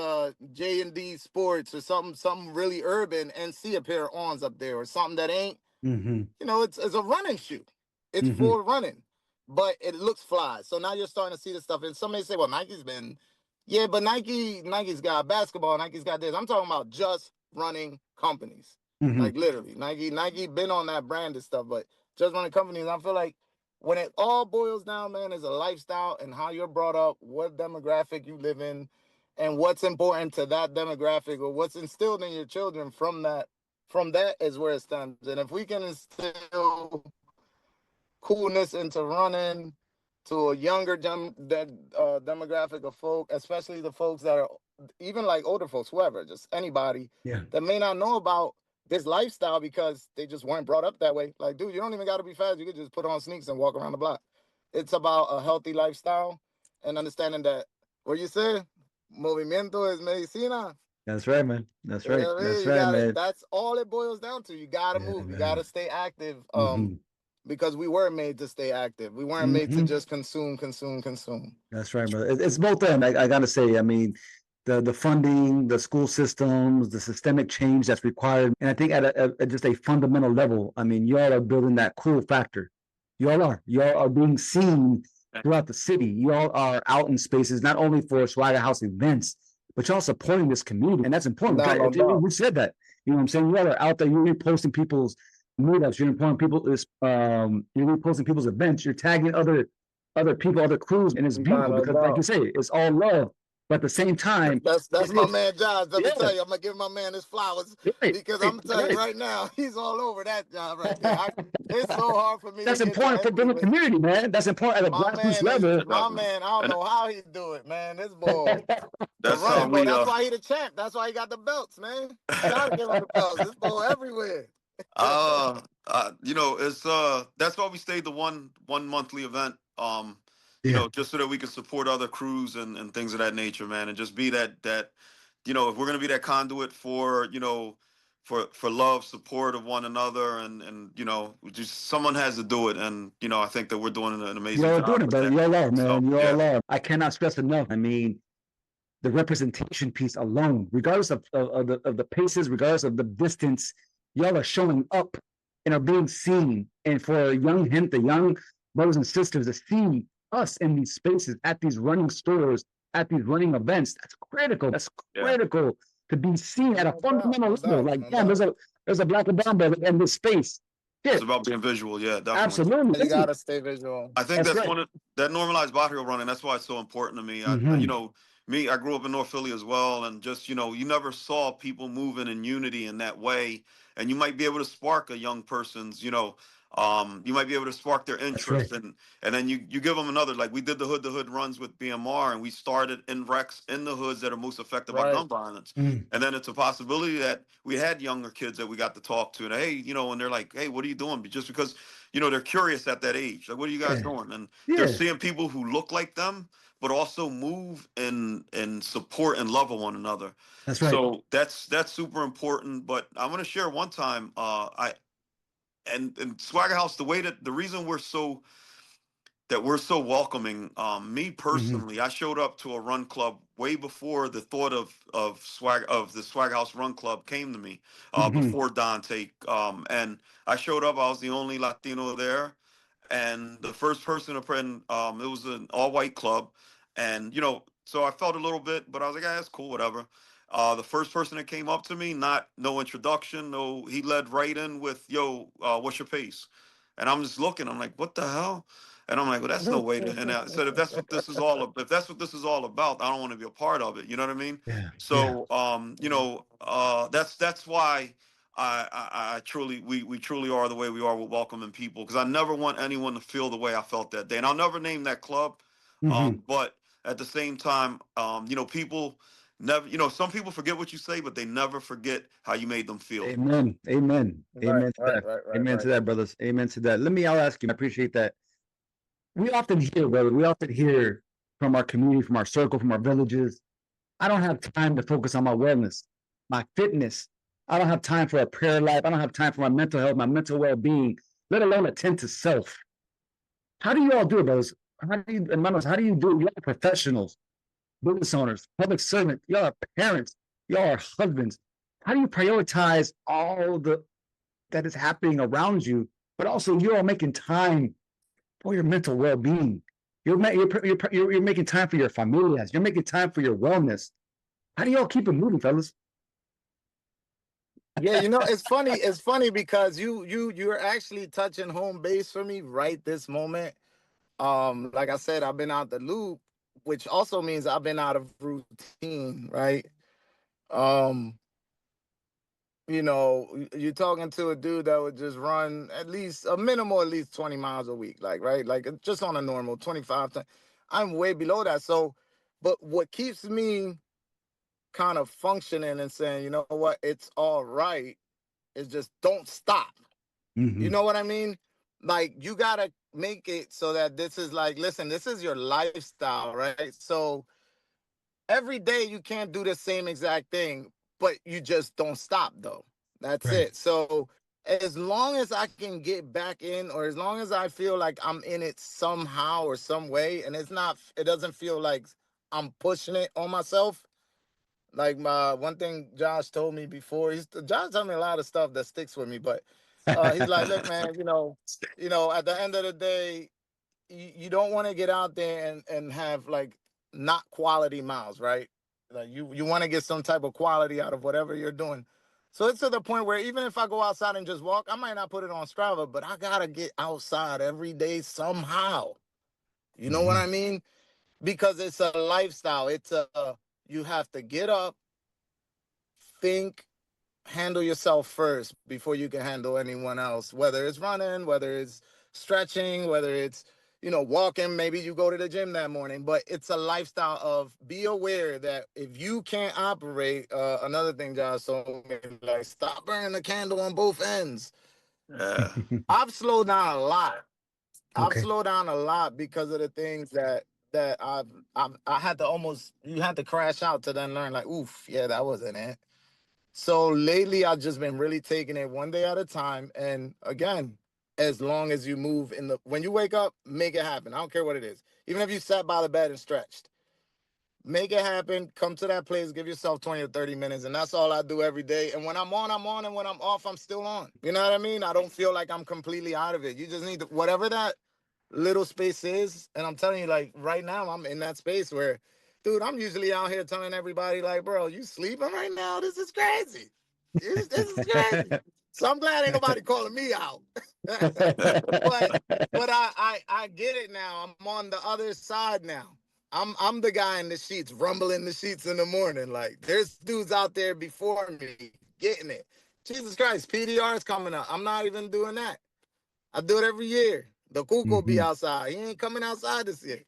J&D Sports or something really urban, and see a pair of Ons up there, or something that ain't, you know, it's a running shoe. It's for running, but it looks fly. So now you're starting to see the stuff. And somebody say, well, Nike's been, yeah, but Nike's got basketball, Nike's got this. I'm talking about just running companies. Like literally, Nike been on that branded stuff, but just running companies. I feel like when it all boils down, man, is a lifestyle and how you're brought up, what demographic you live in, and what's important to that demographic, or what's instilled in your children from that. From that is where it stems. And if we can instill coolness into running to a younger demographic of folk, especially the folks that are even like older folks, whoever, just anybody that may not know about this lifestyle because they just weren't brought up that way. Like, dude, you don't even got to be fast. You could just put on sneaks and walk around the block. It's about a healthy lifestyle and understanding that, what you said, movimiento es medicina. That's right, man. That's right. Yeah, That's you right, gotta, man. that's all it boils down to. You gotta move. You gotta stay active. Because we were made to stay active. We weren't made to just consume. That's right, brother. It's both ends. I gotta say, I mean, the funding, the school systems, the systemic change that's required, and I think at just a fundamental level, I mean, y'all are building that cool factor. Y'all are being seen throughout the city. Y'all are out in spaces not only for Swagga House events, but y'all supporting this community, and that's important. No doubt. We said that. You know what I'm saying? Y'all are out there. You're reposting people's meetups. You're reposting you're reposting people's events. You're tagging other people, other crews, and it's beautiful because, like you say, it's all love. But at the same time, that's my man Josh. Let me tell you, I'm gonna give my man his flowers, because I'm gonna tell you right now, he's all over that job right there. It's so hard for me. That's to important for building community, man. That's important at a grassroots level. My man, I don't know how he do it, man. This boy, That's running boy. That's why he the champ. That's why he got the belts, man. Gotta give him the belts. This boy everywhere. You know, it's that's why we stayed the one monthly event. You know, just so that we can support other crews and things of that nature, man, and just be that, you know, if we're gonna be that conduit for, you know, for love, support of one another, and you know, just someone has to do it, and you know, I think that we're doing an amazing job. You're doing it, brother. Y'all are, man. So, Y'all are. I cannot stress enough. I mean, the representation piece alone, regardless of the paces, regardless of the distance, y'all are showing up and are being seen. And for young brothers and sisters to see us in these spaces, at these running stores, at these running events, that's critical. That's critical to be seen at a fundamental level. Like, damn, there's a black and brown brother in this space. It's about being visual, definitely. Absolutely. You gotta stay visual. I think that's one of that normalized barrio running. That's why it's so important to me. You know, I grew up in North Philly as well, and just, you know, you never saw people moving in unity in that way, and you might be able to spark a young person's, you know, you might be able to spark their interest, and then you give them another, like we did the hood runs with BMR, and we started in Rex in the hoods that are most affected by gun violence, and then it's a possibility that we had younger kids that we got to talk to, and hey, you know, and they're like, hey, what are you doing? Just because, you know, they're curious at that age, like, what are you guys doing? And they're seeing people who look like them, but also move and support and love one another. That's right. So that's super important. But I'm gonna share one time, and Swagga House, the reason we're so welcoming. Me personally, I showed up to a run club way before the thought of the Swagga House Run Club came to me, before Dante. And I showed up. I was the only Latino there, and the first person to print. It was an all-white club, and you know, so I felt a little bit, but I was like, that's cool, whatever. The first person that came up to me, no introduction, he led right in with, yo, what's your pace? And I'm just looking, I'm like, what the hell? And I'm like, well, that's no way to. And I said, if that's what this is all, if that's what this is all about, I don't want to be a part of it. You know what I mean? Yeah. So, you know, that's why I truly, we truly are the way we are with welcoming people, because I never want anyone to feel the way I felt that day. And I'll never name that club. But at the same time, you know, people never, you know, some people forget what you say, but they never forget how you made them feel. Amen. Amen. Amen to that. Amen to Right. that, brothers. Amen to that. I'll ask you, I appreciate that. We often hear, brother, from our community, from our circle, from our villages, I don't have time to focus on my wellness, my fitness. I don't have time for a prayer life. I don't have time for my mental health, my mental well-being, let alone attend to self. How do you all do it, brothers? Hermanos, how do you do it? Y'all are professionals, business owners, public servants. Y'all are parents. Y'all are husbands. How do you prioritize all that is happening around you, but also you're all making time for your mental well-being? You're making time for your familias. You're making time for your wellness. How do y'all keep it moving, fellas? Yeah, you know, it's funny. It's funny because you're actually touching home base for me right this moment. Like I said, I've been out the loop, which also means I've been out of routine, right? Um, you know, you're talking to a dude that would just run at least 20 miles a week, like, right? Like just on a normal 25. I'm way below that. So, but what keeps me kind of functioning and saying, you know what, it's all right, is just don't stop. You know what I mean? Like, you gotta make it so that this is like, listen, this is your lifestyle, right? So every day you can't do the same exact thing, but you just don't stop though. That's Right. it. So as long as I can get back in, or as long as I feel like I'm in it somehow or some way, and it doesn't feel like I'm pushing it on myself. Like, my one thing Josh told me before, Josh told me a lot of stuff that sticks with me, but he's like, look, man, at the end of the day, you don't want to get out there and have like not quality miles, right? Like, you want to get some type of quality out of whatever you're doing. So it's to the point where even if I go outside and just walk, I might not put it on Strava, but I gotta get outside every day somehow. You know what I mean? Because it's a lifestyle. You have to get up, think, handle yourself first before you can handle anyone else, whether it's running, whether it's stretching, whether it's, walking. Maybe you go to the gym that morning, but it's a lifestyle of, be aware that if you can't operate, another thing Josh told me, like, stop burning the candle on both ends. I've slowed down a lot. I've slowed down a lot because of the things that I had to you had to crash out to then learn, like, oof, yeah, that wasn't it. So lately, I've just been really taking it one day at a time. And again, as long as you move when you wake up, make it happen. I don't care what it is. Even if you sat by the bed and stretched, make it happen. Come to that place, give yourself 20 or 30 minutes. And that's all I do every day. And when I'm on, I'm on. And when I'm off, I'm still on. You know what I mean? I don't feel like I'm completely out of it. You just need whatever that little space is. And I'm telling you, like, right now, I'm in that space where, dude, I'm usually out here telling everybody, like, bro, you sleeping right now? This is crazy. This is crazy. So I'm glad ain't nobody calling me out. but I get it now. I'm on the other side now. I'm the guy in the sheets, rumbling the sheets in the morning. Like, there's dudes out there before me getting it. Jesus Christ, PDR is coming up. I'm not even doing that. I do it every year. The Cuco be outside. He ain't coming outside this year.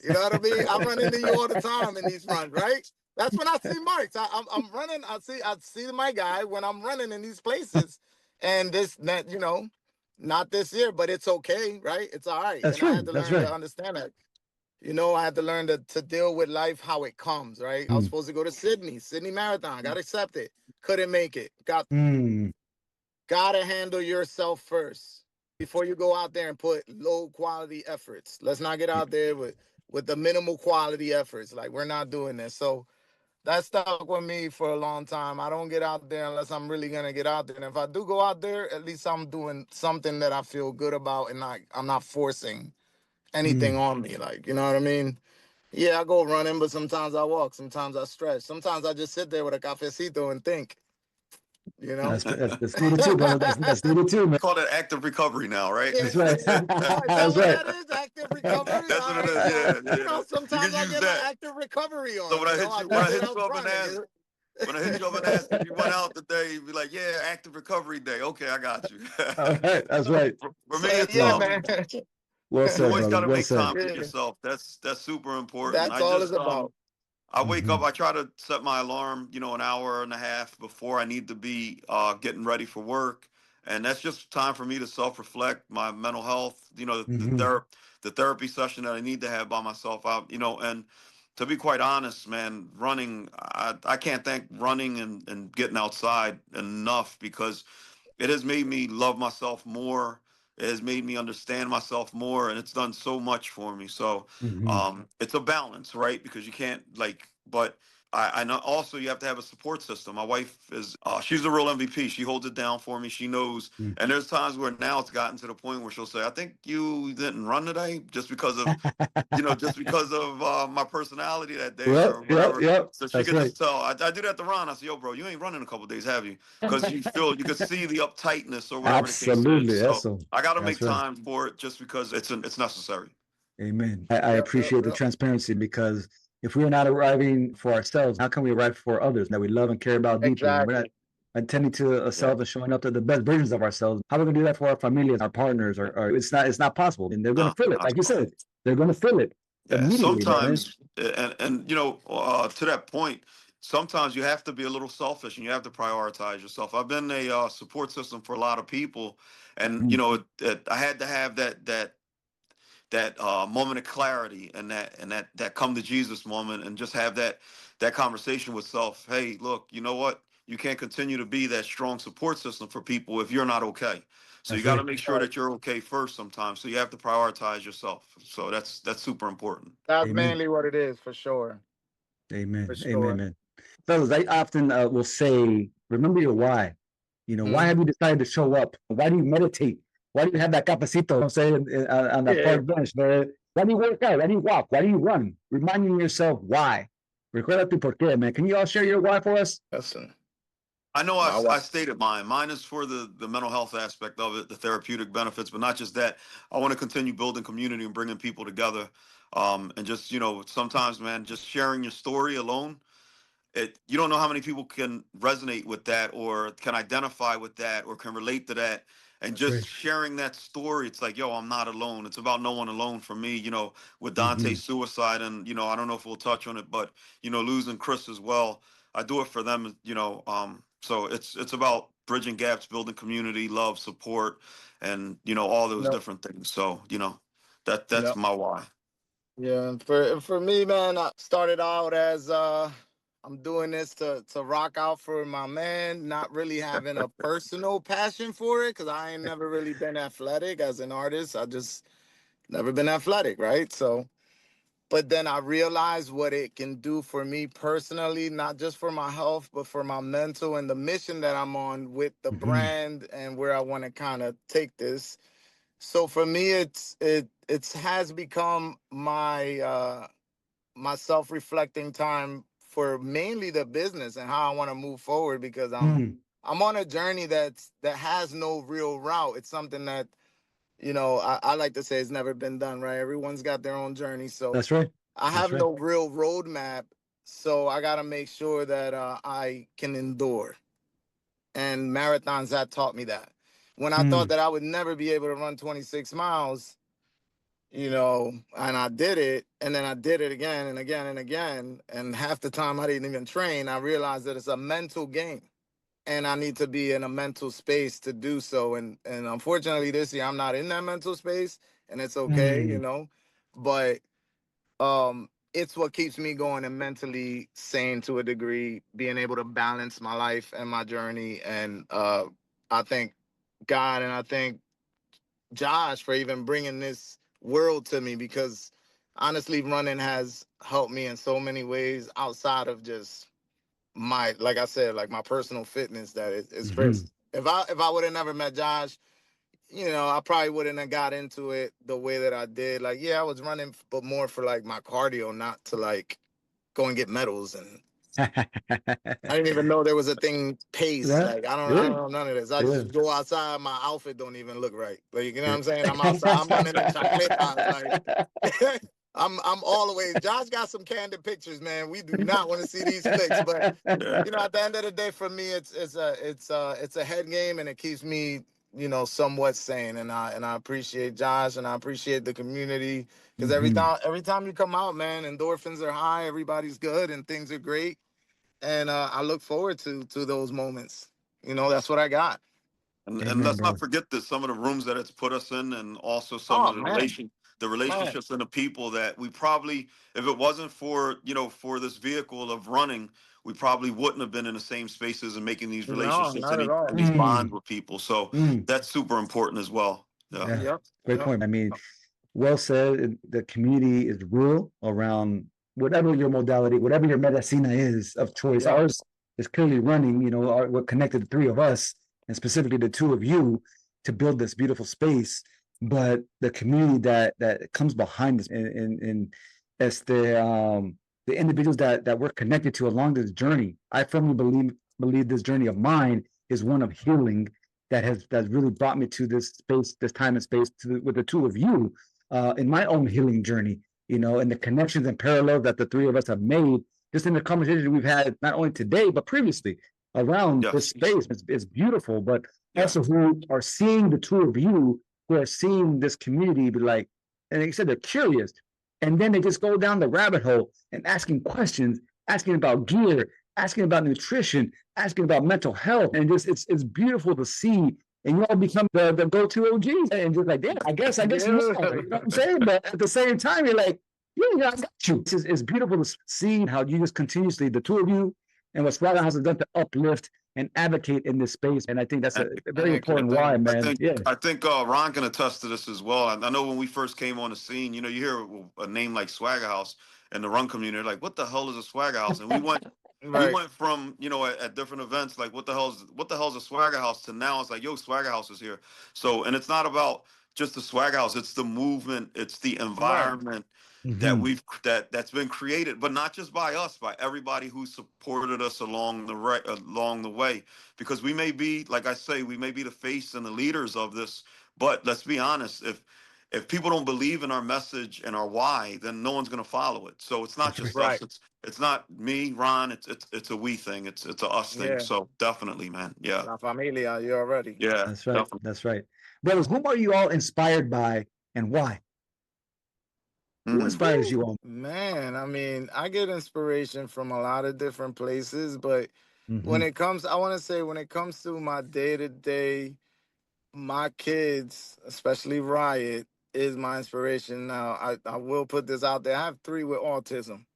You know what I mean? I run into you all the time in these runs, right? That's when I see marks. I'm running. I see my guy when I'm running in these places, and not this year, but it's okay, right? It's all right. That's I right. had to That's learn right. to understand that. I had to learn to deal with life how it comes, right? I was supposed to go to Sydney Marathon. Got accepted. Couldn't make it. Gotta handle yourself first before you go out there and put low quality efforts. Let's not get out there with the minimal quality efforts. Like, we're not doing this. So that stuck with me for a long time. I don't get out there unless I'm really gonna get out there. And if I do go out there, at least I'm doing something that I feel good about, and I'm not forcing anything on me. Like, you know what I mean? Yeah, I go running, but sometimes I walk, sometimes I stretch, sometimes I just sit there with a cafecito and think. You know? That's needed too, brother. That's needed too, man. Call that active recovery now, right? That's right. Is that That's what right. that is? Active recovery? That's All what it right. is. So, Yeah, you know, yeah. You sometimes can I use get my that. active recovery on. So when You I know, hit I you, when I did it. hit I you was up and running. ask, when I hit you up and ask if you went out today, be like, yeah, active recovery day. Okay, I got you. All right. That's right. For me, So, it's yeah, Right. man. Well you said, always brother. got to Well make said. time for Yeah, yourself. That's super important. that's all it's about. I wake up, Mhm. I try to set my alarm, an hour and a half before I need to be getting ready for work. And that's just time for me to self-reflect my mental health, Mhm. the therapy session that I need to have by myself out, and to be quite honest, man, running, I can't thank running and getting outside enough because it has made me love myself more. It has made me understand myself more, and it's done so much for me. So Mhm. it's a balance, right? Because you can't but I know also you have to have a support system. My wife is, she's a real MVP. She holds it down for me. She knows. Mhm. And there's times where now it's gotten to the point where she'll say, "I think you didn't run today just because of my personality that day Yep. or Yep. whatever." Yep. So she That's could right. just tell. I do that to Ron. I say, "Yo, bro, you ain't running a couple days, have you?" Because you could see the uptightness or whatever the case Absolutely. is. That's So so. I got to make That's right. time for it just because it's necessary. Amen. I Yep, yep, appreciate the yep. transparency because if we're not arriving for ourselves, how can we arrive for others that we love and care about deeply? And we're not Exactly. attending to Yeah. ourselves and showing up to the best versions of ourselves. How are we gonna do that for our families, our partners, or it's not possible. And they're gonna No, feel it. not Like at you all. said, they're gonna feel it Yeah, immediately, brother. sometimes, and to that point, sometimes you have to be a little selfish and you have to prioritize yourself. I've been a support system for a lot of people, and Mhm. I had to have that moment of clarity and that come to Jesus moment, and just have that conversation with self. Hey, look, you know what? You can't continue to be that strong support system for people if you're not okay. So you That's got to right. make sure that you're okay first sometimes. So you have to prioritize yourself. So that's super important. That's Amen. mainly what it is, for sure. For Amen. Amen, sure. man. Fellas, I often will say, remember your why. Why Mhm. have you decided to show up? Why do you meditate? Why do you have that capacito, I'm saying, on that Yeah. park bench, man? Why do you work out? Why do you walk? Why do you run? Reminding yourself why. Recuerda tu por qué, man. Can you all share your why for us? Listen, I know my wife. I stated mine. Mine is for the mental health aspect of it, the therapeutic benefits, but not just that. I want to continue building community and bringing people together. And just, sometimes, man, just sharing your story alone, you don't know how many people can resonate with that or can identify with that or can relate to that. And That's right. just sharing that story, it's like, yo, I'm not alone. It's about no one alone for me, with Mm-hmm. Dante's suicide. And, I don't know if we'll touch on it, but, losing Chris as well. I do it for them, so it's about bridging gaps, building community, love, support, and, all those Yep. different things. So, that's Yep. my why. Yeah. And for me, man, I started out as I'm doing this to rock out for my man, not really having a personal passion for it, because I ain't never really been athletic as an artist. I just never been athletic, right? So, but then I realized what it can do for me personally, not just for my health, but for my mental and the mission that I'm on with the Mm-hmm. brand and where I want to kind of take this. So for me, it has become my self-reflecting time for mainly the business and how I want to move forward, because Mm. I'm on a journey that has no real route. It's something that, I like to say it's never been done, right? Everyone's got their own journey. So That's right. I That's have right. no real roadmap. So I got to make sure that I can endure. And marathons have taught me that. When I thought Mm. that I would never be able to run 26 miles, and I did it, and then I did it again and again and again. And half the time I didn't even train. I realized that it's a mental game, and I need to be in a mental space to do so. And unfortunately, this year I'm not in that mental space, and it's okay, Mm. But it's what keeps me going and mentally sane to a degree, being able to balance my life and my journey. And I thank God and I thank Josh for even bringing this world to me, because honestly, running has helped me in so many ways outside of just my, like I said, like my personal fitness. That is Mm-hmm. crazy. If I would have never met Josh, I probably wouldn't have got into it the way that I did. Like, yeah, I was running, but more for like my cardio, not to like go and get medals and I didn't even know there was a thing pace. Yeah, Like I yeah, don't know none of this. I yeah. just go outside. My outfit don't even look right. Like you know what I'm saying? I'm outside. I'm running in chacletas. Like I'm all the way. Josh got some candid pictures, man. We do not want to see these flicks, but Yeah. you know, at the end of the day, for me, it's a head game, and it keeps me, you know, somewhat sane. And I appreciate Josh, and I appreciate the community, because Mhm. every time you come out, man, endorphins are high, everybody's good, and things are great. And I look forward to those moments. You know, that's what I got. And Amen, let's not brother. forget that some of the rooms that it's put us in, and also some Oh of man, the man. relationships and the people that we probably, if it wasn't for, for this vehicle of running, we probably wouldn't have been in the same spaces and making these No, relationships not and at all. these bonds Mm, with people. So mm. that's super important as well. Yeah. Yeah, Yep, great yep. point. I mean, well said. The community is real around whatever your modality, whatever your medicina is of choice. Yeah. Ours is clearly running. What connected the three of us, and specifically the two of you, to build this beautiful space. But the community that comes behind this, and as the individuals that we're connected to along this journey, I firmly believe this journey of mine is one of healing that's really brought me to this space, this time and space, with the two of you, in my own healing journey. And the connections and parallels that the three of us have made, just in the conversation we've had, not only today but previously around this Yes. space. It's beautiful, but Yeah. also who are seeing the two of you, who are seeing this community, be like, and like you said, they're curious, and then they just go down the rabbit hole and asking questions, asking about gear, asking about nutrition, asking about mental health, and just it's beautiful to see. And you all become the go-to OGs, and just like, damn, I guess you Yeah. are. You know what I'm saying? But at the same time, you're like, yeah, I got you. It's beautiful to see how you just continuously, the two of you, and what Swagga House has done to uplift and advocate in this space. And I think that's a very Thank you. important Thank why, you. man. Yeah. I think Ron can attest to this as well. I know when we first came on the scene, you hear a name like Swagga House in the run community, like, what the hell is a Swagga House? And we Right. went from, at different events, like, what the hell's a Swagga House, to now it's like, yo, Swagga House is here. So, and it's not about just the Swagga House, it's the movement, it's the Right. environment that Mhm. that's been created, but not just by us, by everybody who supported us along the way. Because we may be, like I say, we may be the face and the leaders of this, but let's be honest, if people don't believe in our message and our why, then no one's going to follow it. So it's not That's right. just Right. us. It's not me, Ron. It's a we thing. It's a us thing. Yeah. So definitely, man. Yeah. La familia. You already. Yeah. That's right. Definitely. That's right. Brothers, whom are you all inspired by, and why? Who Mm. inspires you all? Man, I mean, I get inspiration from a lot of different places, but when Mhm. it comes, I want to say, when it comes to my day to day, my kids, especially Riot, is my inspiration. Now, I will put this out there. I have three with autism.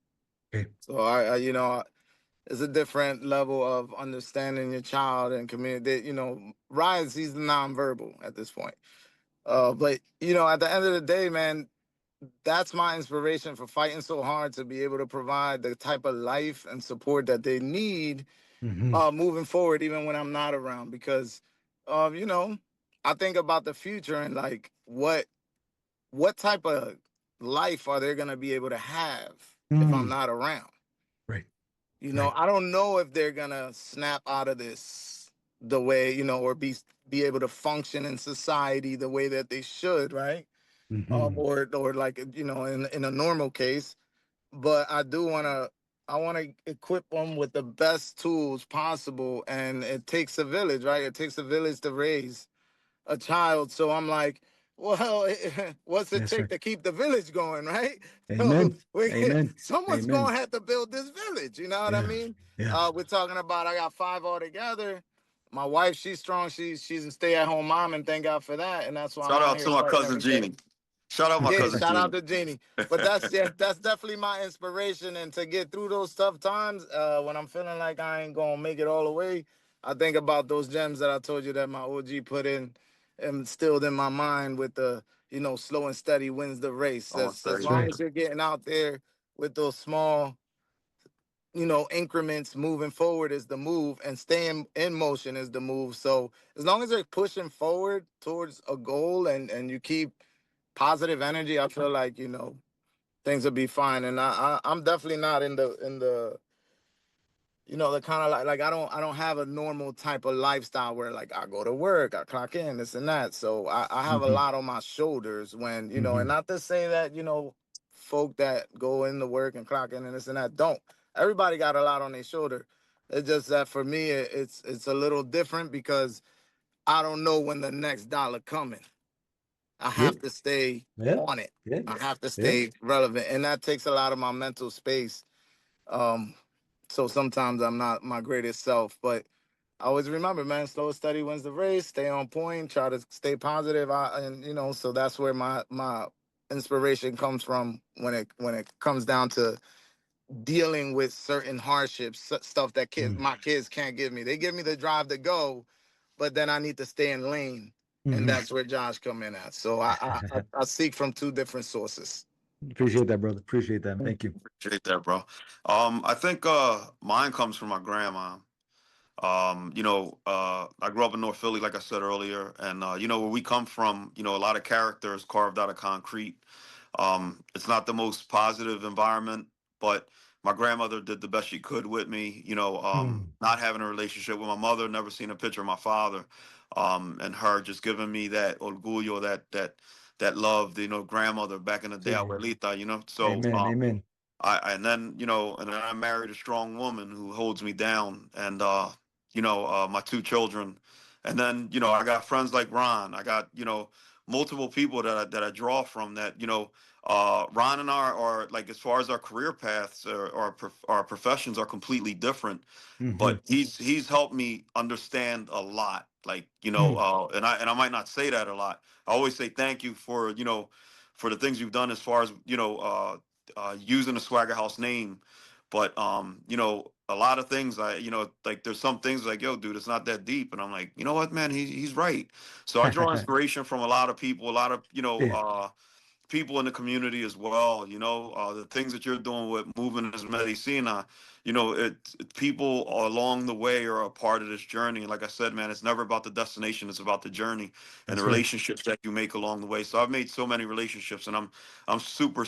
Okay. So it's a different level of understanding your child and community. Riot, he's nonverbal at this point. But at the end of the day, man, that's my inspiration for fighting so hard to be able to provide the type of life and support that they need, Mhm. moving forward, even when I'm not around. Because, uh, you know, I think about the future and like what type of life are they gonna be able to have if I'm Mm. not around? Right. Right. I don't know if they're gonna snap out of this the way, or be able to function in society the way that they should, right? Mhm. Or like, in a normal case. But I want to equip them with the best tools possible, and it takes a village, right? It takes a village to raise a child. So I'm like, well, what's it That's take right. to keep the village going, right? So Amen. Amen. someone's Amen. gonna have to build this village. You know what I Yeah. mean? Yeah. We're talking about, I got five altogether. My wife, she's strong. She's a stay-at-home mom, and thank God for that. And that's why I'm Shout out out here to my fighting cousin every day. Jeannie. Shout out my Yeah, cousin shout out Jeannie. to Jeannie. But that's definitely my inspiration. And to get through those tough times, when I'm feeling like I ain't gonna make it all the way, I think about those gems that I told you that my OG put in and instilled in my mind with the, slow and steady wins the race. Almost As 30. That's long right. as you're getting out there with those small, increments, moving forward is the move, and staying in motion is the move. So as long as they're pushing forward towards a goal, and you keep positive energy, I feel like, things will be fine. And I'm definitely not in the you know, the kind of like I don't have a normal type of lifestyle where like I go to work, I clock in, this and that. So I have a lot on my shoulders when, you know, and not to say that, you know, folk that go into work and clock in and this and that don't. Everybody got a lot on their shoulder. It's just that for me, it's a little different because I don't know when the next dollar coming. I have to stay on it. I have to stay relevant, and that takes a lot of my mental space. So sometimes I'm not my greatest self, but I always remember, man, slow and steady wins the race. Stay on point. Try to stay positive. And you know, so that's where my inspiration comes from when it comes down to dealing with certain hardships, stuff that my kids can't give me. They give me the drive to go, but then I need to stay in lane, and that's where Josh come in at. So I seek from two different sources. Appreciate that, brother. Appreciate that. Thank you. Appreciate that, bro. I think mine comes from my grandma. I grew up in North Philly, like I said earlier, and where we come from, a lot of characters carved out of concrete. It's not the most positive environment, but my grandmother did the best she could with me. Not having a relationship with my mother, never seen a picture of my father, and her just giving me that orgullo, that love, grandmother back in the day, abuelita. So Amen. and then I married a strong woman who holds me down, and my two children, and then I got friends like Ron. I got multiple people that I draw from. That Ron and I are like, as far as our career paths or our professions are completely different, but he's helped me understand a lot. Like and I might not say that a lot. I always say thank you for for the things you've done as far as using the Swagga House name, but a lot of things like there's some things like, yo, dude, it's not that deep, and I'm like, you know what, man, he's right. So I draw inspiration from a lot of people, a lot of people in the community as well. The things that you're doing with Movement Es Medicina, people along the way are a part of this journey. And like I said, man, it's never about the destination; it's about the journey and the relationships that you make along the way. So I've made so many relationships, and I'm super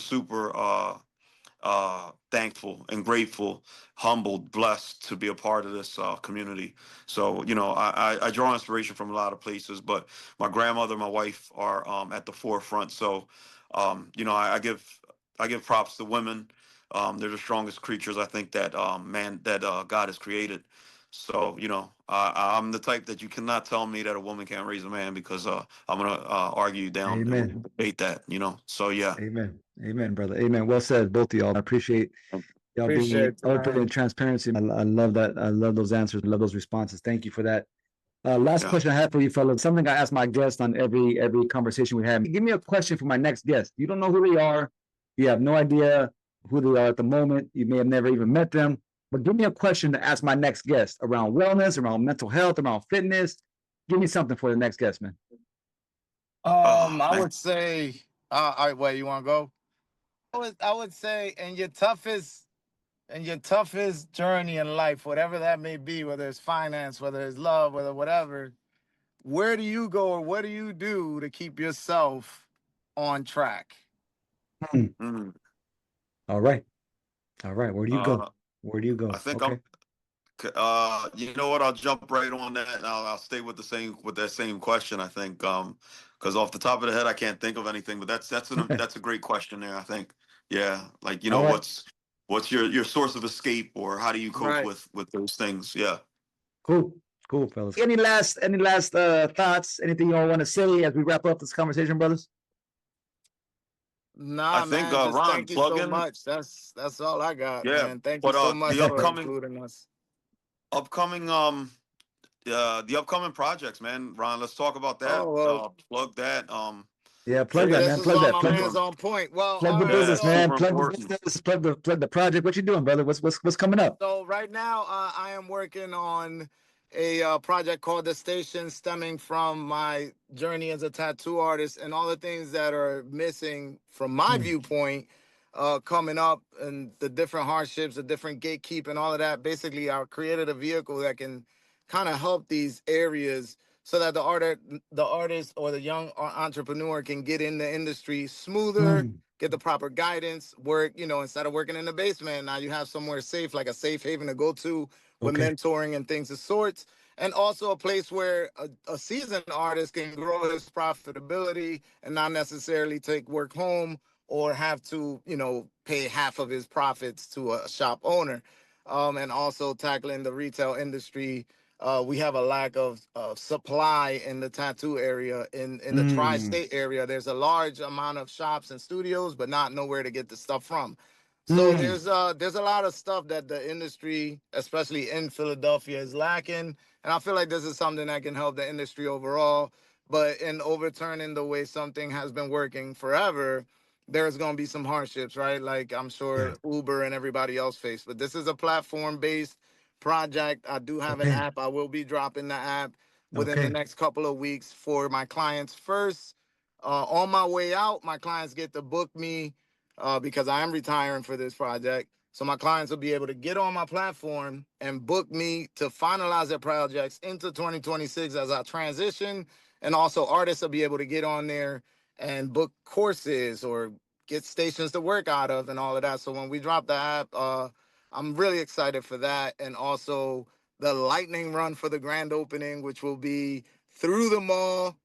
thankful and grateful, humbled, blessed to be a part of this community. So I draw inspiration from a lot of places, but my grandmother, my wife are at the forefront. So I give props to women. They're the strongest creatures, I think, that God has created. So I'm the type that you cannot tell me that a woman can't raise a man, because I'm gonna argue you down and debate that. So yeah. Amen, brother. Amen. Well said, both of y'all. I appreciate y'all being Appreciate it, open man. and transparency. I love that. I love those answers. I love those responses. Thank you for that. Last question I have for you, fellas. Something I ask my guests on every conversation we have. Give me a question for my next guest. You don't know who they are. You have no idea who they are at the moment. You may have never even met them. But give me a question to ask my next guest around wellness, around mental health, around fitness. Give me something for the next guest, man. I would say, all right, wait, you want to go? I would say, in your toughest journey in life, whatever that may be, whether it's finance, whether it's love, whatever, where do you go or what do you do to keep yourself on track? Mm. All right. Where do you go? I think you know what? I'll jump right on that, and I'll stay with that same question. I think because off the top of the head, I can't think of anything, but that's a great question there. I think, yeah, like All right. what's your source of escape, or how do you cope with those things? Yeah. Cool, fellas. Any last thoughts? Anything you all want to say as we wrap up this conversation, brothers? Nah, I think man, just Ron, thank you so much. That's all I got, yeah, man. Thank you but so much for including us. upcoming the upcoming projects, man. Ron, let's talk about that. Oh, well. Plug that. Yeah, plug that, This man. is Plug all that. my Plug man's on point. Well, the business, man. super Plug the important. business. Plug the project. What you doing, brother? What's coming up? So right now, I am working on a project called The Station, stemming from my journey as a tattoo artist and all the things that are missing from my viewpoint coming up, and the different hardships, the different gatekeep and all of that. Basically, I created a vehicle that can kind of help these areas so that the artist or the young entrepreneur can get in the industry smoother, get the proper guidance, work, instead of working in the basement, now you have somewhere safe, like a safe haven to go to with mentoring and things of sorts. And also a place where a seasoned artist can grow his profitability and not necessarily take work home or have to, pay half of his profits to a shop owner. And also tackling the retail industry. We have a lack of supply in the tattoo area. In the tri-state area, there's a large amount of shops and studios, but not nowhere to get the stuff from. So there's a lot of stuff that the industry, especially in Philadelphia, is lacking. And I feel like this is something that can help the industry overall. But in overturning the way something has been working forever, there's going to be some hardships, right? Like I'm sure Uber and everybody else face. But this is a platform-based project. I do have an app. I will be dropping the app within the next couple of weeks for my clients first. On my way out, my clients get to book me because I am retiring for this project. So my clients will be able to get on my platform and book me to finalize their projects into 2026 as I transition. And also artists will be able to get on there and book courses or get stations to work out of and all of that. So when we drop the app, I'm really excited for that. And also the lightning run for the grand opening, which will be through the mall,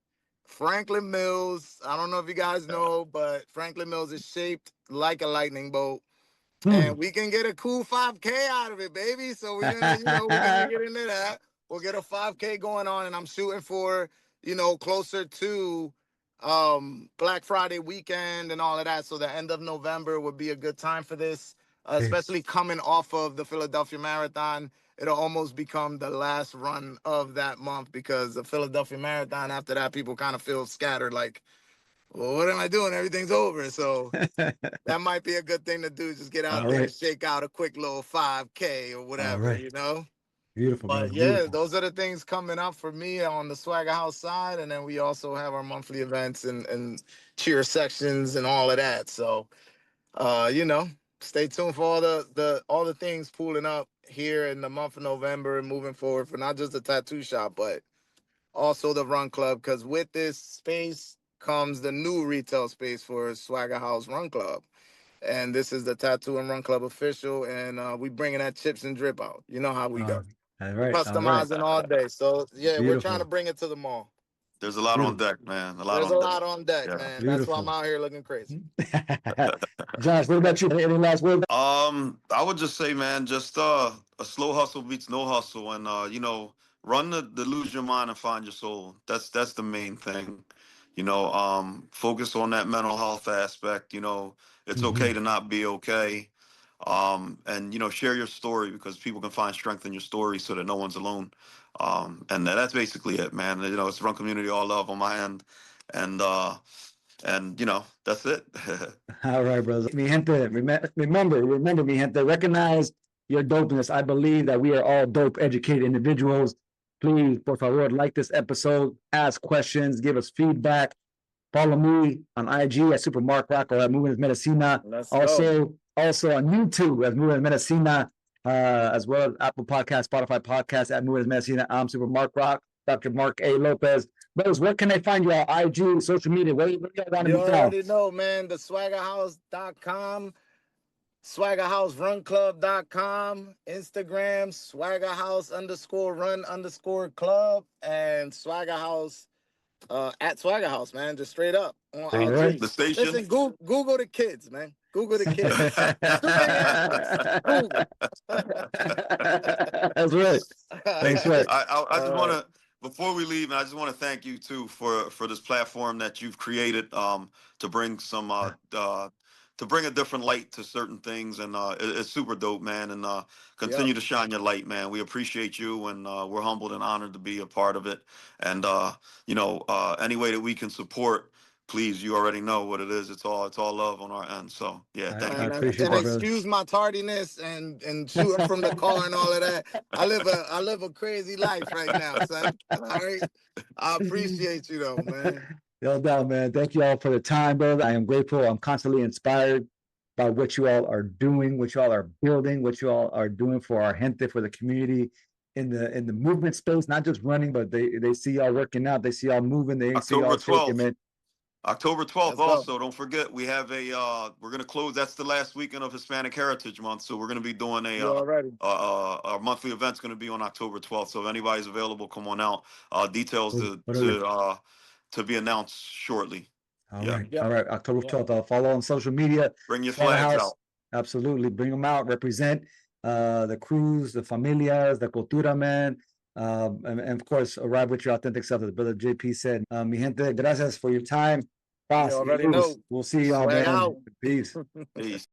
Franklin Mills. I don't know if you guys know, but Franklin Mills is shaped like a lightning bolt. And we can get a cool 5K out of it, baby. So we're gonna, we're gonna get into that. We'll get a 5K going on, and I'm shooting for, closer to Black Friday weekend and all of that. So the end of November would be a good time for this, especially coming off of the Philadelphia Marathon. It'll almost become the last run of that month because the Philadelphia Marathon, after that, people kind of feel scattered, like, well, what am I doing? Everything's over. So that might be a good thing to do. Just get out there and shake out a quick little 5K or whatever, Beautiful, But man. yeah, Beautiful. those are the things coming up for me on the Swagga House side. And then we also have our monthly events and cheer sections and all of that. So, stay tuned for all the things pulling up here in the month of November and moving forward for not just the tattoo shop, but also the Run Club. Because with this space comes the new retail space for Swagga House Run Club. And this is the Tattoo and Run Club official. And we bringing that chips and drip out. You know how we go. All right. Customizing all day. So, yeah, we're trying to bring it to the mall. There's a lot on deck, man. There's a lot on deck, Yeah. man. That's why I'm out here looking crazy. Josh, what about you? Any last words? I would just say, man, just a slow hustle beats no hustle, and run the lose your mind and find your soul. That's the main thing. Focus on that mental health aspect. It's okay to not be okay. And share your story because people can find strength in your story so that no one's alone. And that's basically it, man. It's Run Community all love on my end, and that's it. All right, brother. Mi gente, remember, mi gente, recognize your dopeness. I believe that we are all dope, educated individuals. Please, por favor, like this episode, ask questions, give us feedback. Follow me on IG at SuperMarkRock or at Movement Es Medicina. Also on YouTube as Movement Es Medicina, as well as Apple Podcast, Spotify Podcast at Movement Es Medicina. I'm SuperMarkRock, Dr. Mark A. Lopez. Brothers, where can they find you on IG, social media? Where you want to be found? You already know, man. The SwaggaHouse.com, SwaggaHouseRunClub.com, Instagram, SwaggaHouse_run_club, and Swagga House at Swagga House, man. Just straight up. On IG. The station. Listen, Google the kids, man. Google the kids. That's right. Thanks, right. I just want to, before we leave, I just want to thank you too for this platform that you've created to bring some to bring a different light to certain things, and it's super dope, man. And continue to shine your light, man. We appreciate you, and we're humbled and honored to be a part of it. And any way that we can support, please, you already know what it is. It's all love on our end. So yeah, thank you. I appreciate and that, excuse my tardiness and shooting from the car and all of that. I live a crazy life right now, son. All right. I appreciate you though, man. No doubt, man. Thank you all for the time, brother. I am grateful. I'm constantly inspired by what you all are doing, what you all are building, what you all are doing for our gente, for the community. in the movement space, not just running, but they see y'all working out, they see y'all moving, they see October y'all shaking, 12th. man. October 12th Let's go. also, don't forget, we have we're going to close, that's the last weekend of Hispanic Heritage Month, so we're going to be doing You already. our monthly event's going to be on October 12th, so if anybody's available, come on out. Details to be announced shortly. All Yeah. right, Yep. all right, October Yep. 12th, I'll follow on social media. Bring your Swagga flags House, out. absolutely, bring them out, represent the crews, the familias, the cultura, man. And of course, arrive with your authentic self, as Brother JP said. Mi gente, gracias for your time. Paz y already luz. know. We'll see y'all, Swag man. out. Peace. Peace.